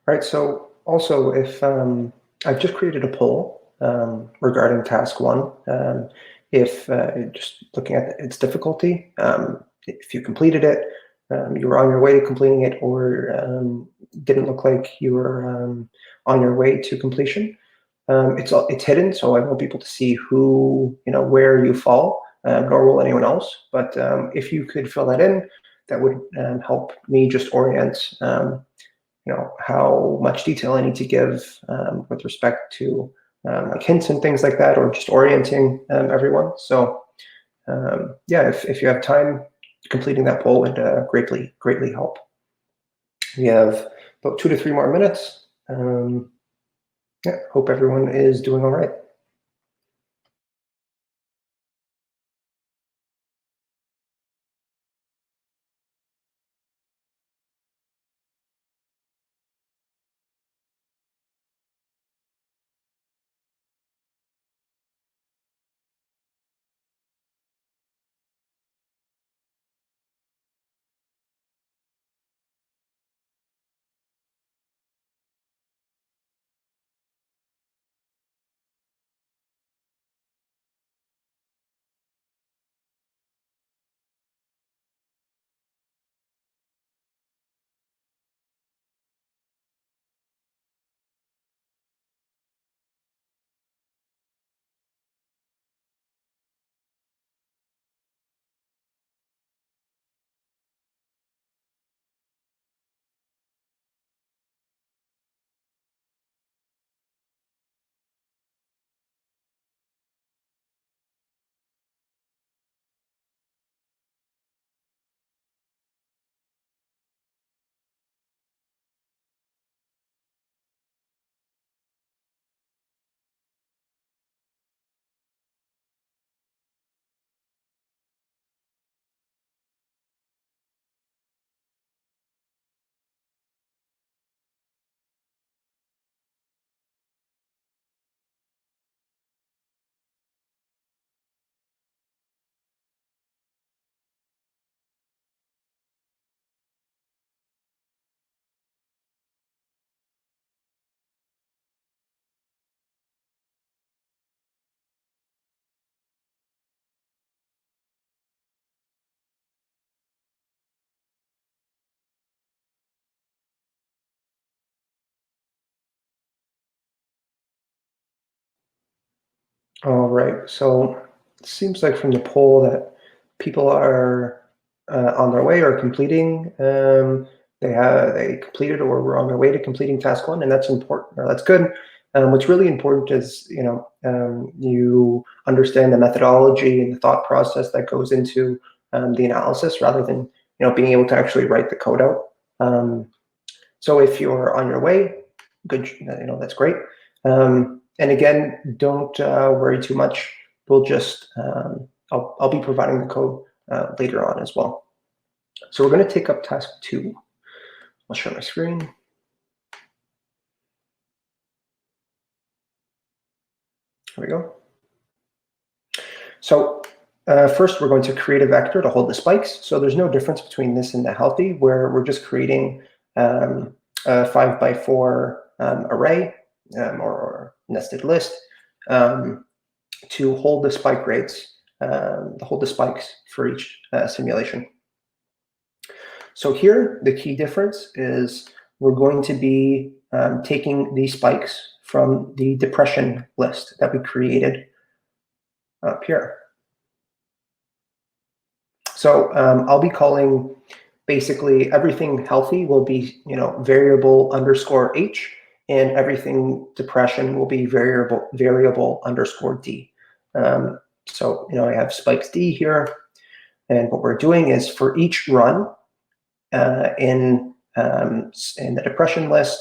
All right, so also if I've just created a poll regarding task 1. If just looking at its difficulty, if you completed it, you were on your way to completing it, or didn't look like you were on your way to completion. It's hidden, so I won't be able to see who, where you fall, nor will anyone else. But if you could fill that in, that would help me just orient how much detail I need to give with respect to like hints and things like that, or just orienting everyone. So yeah, if you have time, completing that poll would greatly help. We have about 2 to 3 more minutes. Yeah, hope everyone is doing all right. All right, so it seems like from the poll that people are on their way or completing. They completed or were on their way to completing task 1, and that's important. Or that's good. What's really important is you understand the methodology and the thought process that goes into the analysis, rather than being able to actually write the code out. So if you're on your way, good. That's great. And again, don't worry too much. We'll just I'll be providing the code later on as well. So we're going to take up task 2. I'll share my screen. There we go. So first, we're going to create a vector to hold the spikes. So there's no difference between this and the healthy, where we're just creating a 5x4 array or nested list to hold the spike rates, to hold the spikes for each simulation. So here, the key difference is we're going to be taking these spikes from the depression list that we created up here. So I'll be calling basically everything healthy will be variable underscore H, and everything depression will be variable underscore D. So I have spikes D here, and what we're doing is for each run in the depression list,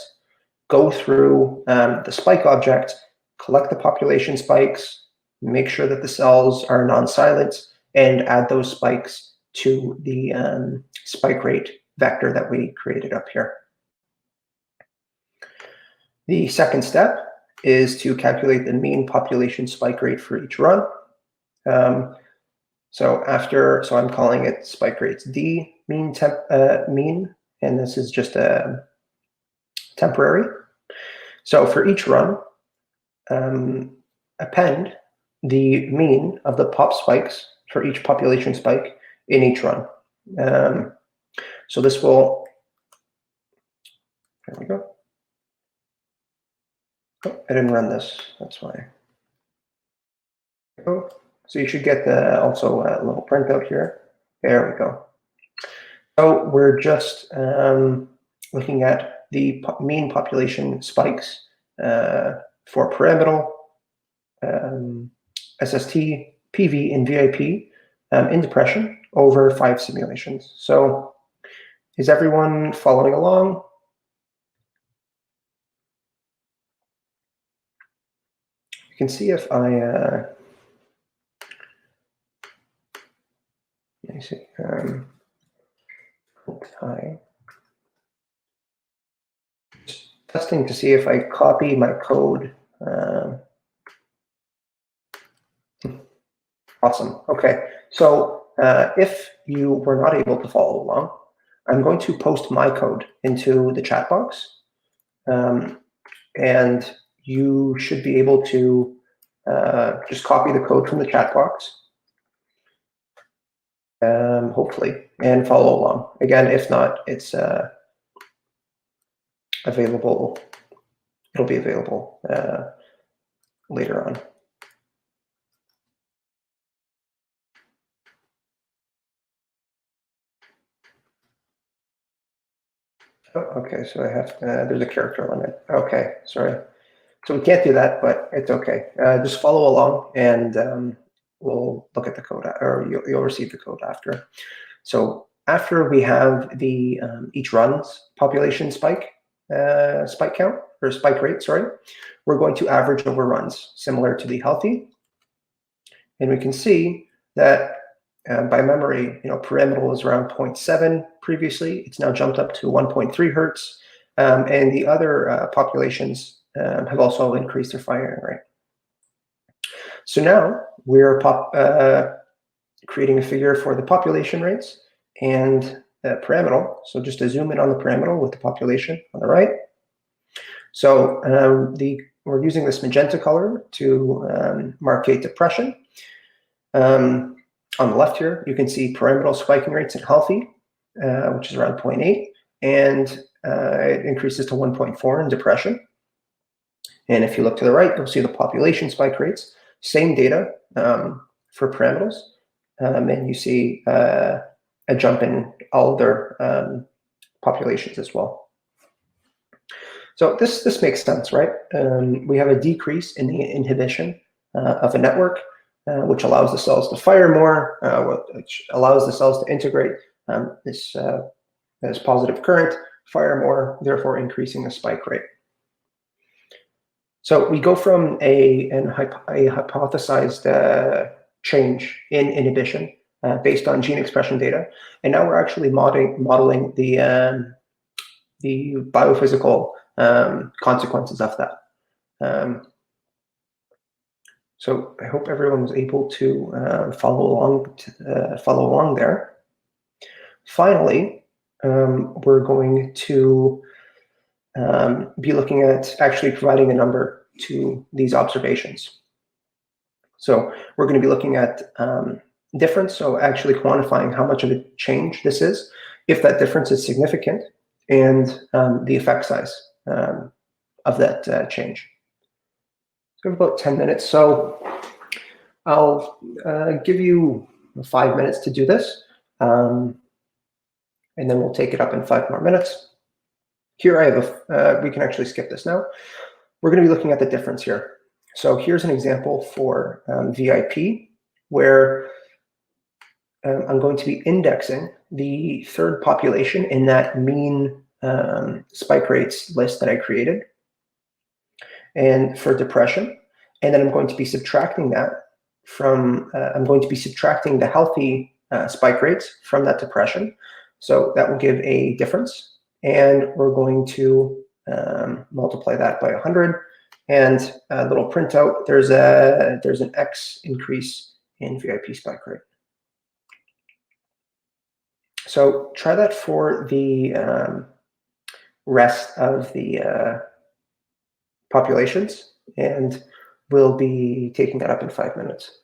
go through the spike object, collect the population spikes, make sure that the cells are non-silent, and add those spikes to the spike rate vector that we created up here. The second step is to calculate the mean population spike rate for each run. So I'm calling it spike rates D mean, and this is just a temporary. So for each run, append the mean of the pop spikes for each population spike in each run. So this will, there we go. Oh, I didn't run this, that's why. Oh, so you should get also a little printout here. There we go. So we're just looking at the mean population spikes for pyramidal, SST, PV, and VIP in depression over 5 simulations. So is everyone following along? You can see if I, let me see, hi. Just testing to see if I copy my code. Awesome. Okay. So if you were not able to follow along, I'm going to post my code into the chat box. And you should be able to just copy the code from the chat box, hopefully, and follow along. Again, if not, it's available. It'll be available later on. Oh, okay, so I have, there's a character limit. Okay, sorry. So we can't do that, but it's okay. Just follow along, and we'll look at the code, or you'll receive the code after. So after we have the each run's population spike count, or spike rate, sorry, we're going to average over runs, similar to the healthy. And we can see that by memory, pyramidal was around 0.7 previously. It's now jumped up to 1.3 hertz. And the other populations have also increased their firing rate. So now we're creating a figure for the population rates and pyramidal. So just to zoom in on the pyramidal with the population on the right. So we're using this magenta color to markate depression. On the left here, you can see pyramidal spiking rates in healthy, which is around 0.8, and it increases to 1.4 in depression. And if you look to the right, you'll see the population spike rates. same data for pyramidals, and you see a jump in all their populations as well. So this makes sense, right? We have a decrease in the inhibition of a network, which allows the cells to fire more, which allows the cells to integrate this positive current, fire more, therefore increasing the spike rate. So we go from a hypothesized change in inhibition based on gene expression data, and now we're actually modeling the biophysical consequences of that. So I hope everyone was able to follow along there. Finally, we're going to be looking at actually providing a number to these observations. So we're going to be looking at difference, so actually quantifying how much of a change this is, if that difference is significant, and the effect size of that change. So we have about 10 minutes, so I'll give you 5 minutes to do this, and then we'll take it up in 5 more minutes. Here I have we can actually skip this now. We're going to be looking at the difference here. So here's an example for VIP, where I'm going to be indexing the third population in that mean spike rates list that I created, and for depression. And then I'm going to be subtracting that from, I'm going to be subtracting the healthy spike rates from that depression. So that will give a difference. And we're going to multiply that by 100. And a little printout, there's an X increase in VIP spike rate. So try that for the rest of the populations, and we'll be taking that up in 5 minutes.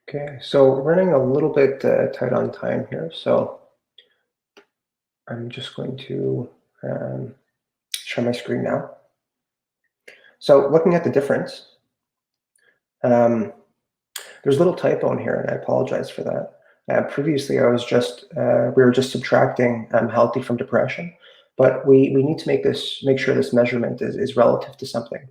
Okay, so running a little bit tight on time here, so I'm just going to share my screen now. So looking at the difference, there's a little typo in here, and I apologize for that. Previously, we were just subtracting healthy from depression, but we need to make sure this measurement is relative to something.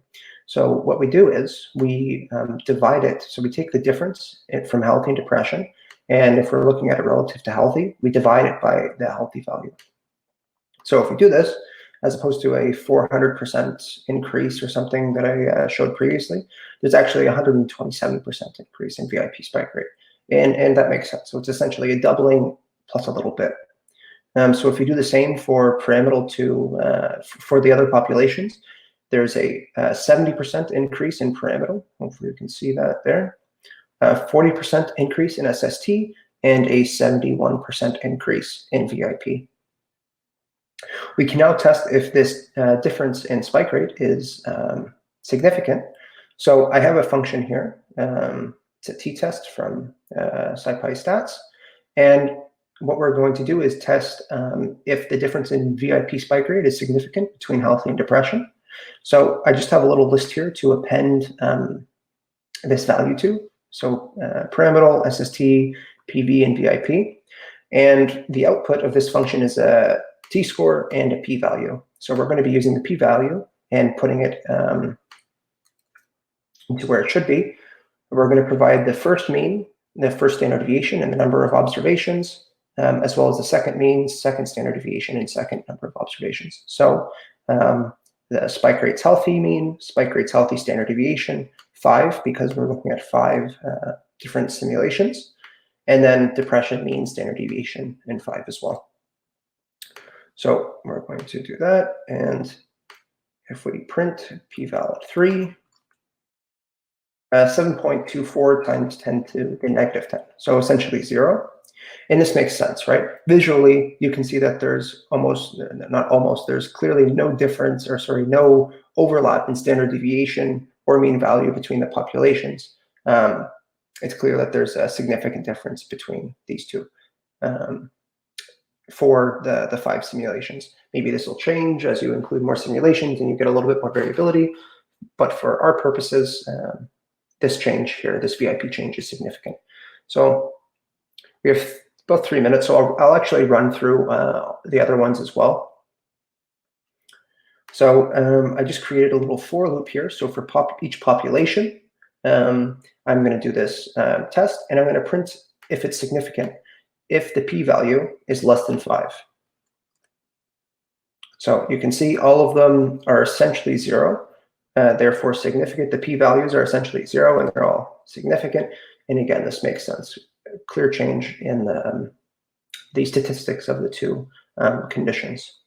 So what we do is we divide it. So we take the difference from healthy and depression, and if we're looking at it relative to healthy, we divide it by the healthy value. So if we do this, as opposed to a 400% increase or something that I showed previously, there's actually a 127% increase in VIP spike rate. And that makes sense. So it's essentially a doubling plus a little bit. So if you do the same for pyramidal for the other populations, there's a 70% increase in pyramidal. Hopefully you can see that there. 40% increase in SST, and a 71% increase in VIP. We can now test if this difference in spike rate is significant. So I have a function here. It's a t-test from SciPy Stats. And what we're going to do is test if the difference in VIP spike rate is significant between healthy and depression. So I just have a little list here to append this value to. So pyramidal, SST, PV, and VIP. And the output of this function is a t-score and a p-value. So we're going to be using the p-value and putting it into where it should be. We're going to provide the first mean, the first standard deviation, and the number of observations, as well as the second mean, second standard deviation, and second number of observations. So the spike rate's healthy mean, spike rate's healthy standard deviation, 5, because we're looking at 5 different simulations, and then depression mean, standard deviation, and 5 as well. So we're going to do that, and if we print p-val at 3, 7.24 times 10 to the negative 10, so essentially 0. And this makes sense, right? Visually, you can see that there's there's clearly no difference, or sorry, no overlap in standard deviation or mean value between the populations. It's clear that there's a significant difference between these two for the 5 simulations. Maybe this will change as you include more simulations and you get a little bit more variability, but for our purposes, this change here, this VIP change, is significant. So we have about 3 minutes, so I'll actually run through the other ones as well. So I just created a little for loop here. So for each population, I'm going to do this test, and I'm going to print if it's significant, if the p-value is less than 5. So you can see all of them are essentially 0, therefore significant. The p-values are essentially 0, and they're all significant. And again, this makes sense. Clear change in the statistics of the two conditions.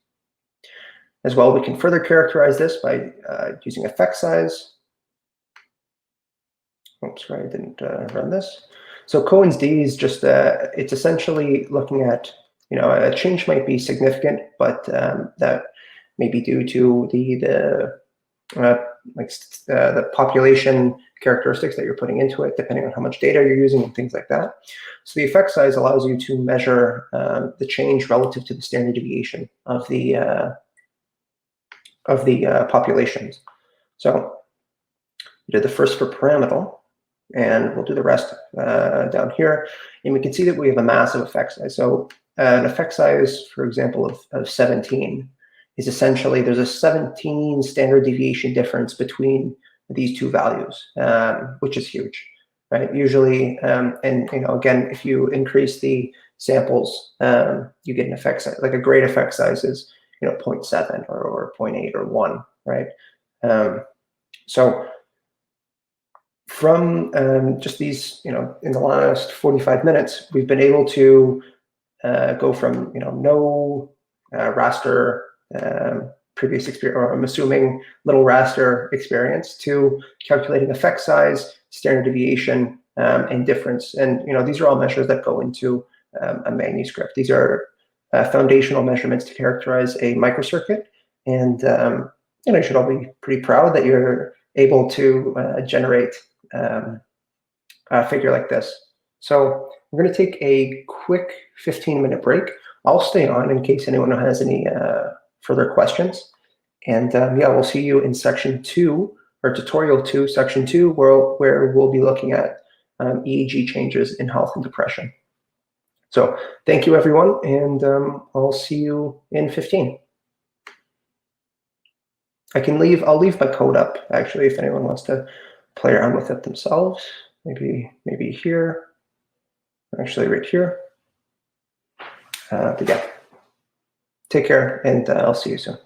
As well, we can further characterize this by using effect size. Oops, sorry, I didn't run this. So Cohen's d is just, it's essentially looking at, a change might be significant, but that may be due to the population characteristics that you're putting into it, depending on how much data you're using and things like that. So the effect size allows you to measure the change relative to the standard deviation of the populations. So we did the first for pyramidal, and we'll do the rest down here. And we can see that we have a massive effect size. So an effect size, for example, of 17 is essentially, there's a 17 standard deviation difference between these two values, which is huge, right? Usually, and again, if you increase the samples, you get an effect size, like a great effect size is 0.7 or 0.8 or 1, right? So from just these, in the last 45 minutes, we've been able to go from no raster previous experience, or I'm assuming little raster experience, to calculating effect size, standard deviation, and difference. And these are all measures that go into a manuscript. These are foundational measurements to characterize a microcircuit, and you should all be pretty proud that you're able to generate a figure like this. So we're going to take a quick 15-minute break. I'll stay on in case anyone has any further questions. And yeah, we'll see you in section 2, or tutorial 2, section 2, where we'll be looking at EEG changes in health and depression. So thank you, everyone, and I'll see you in 15. I'll leave my code up, actually, if anyone wants to play around with it themselves. Maybe here, actually right here. But yeah, take care, and I'll see you soon.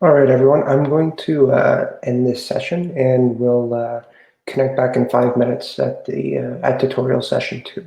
All right, everyone. I'm going to end this session, and we'll connect back in 5 minutes at the at tutorial session 2.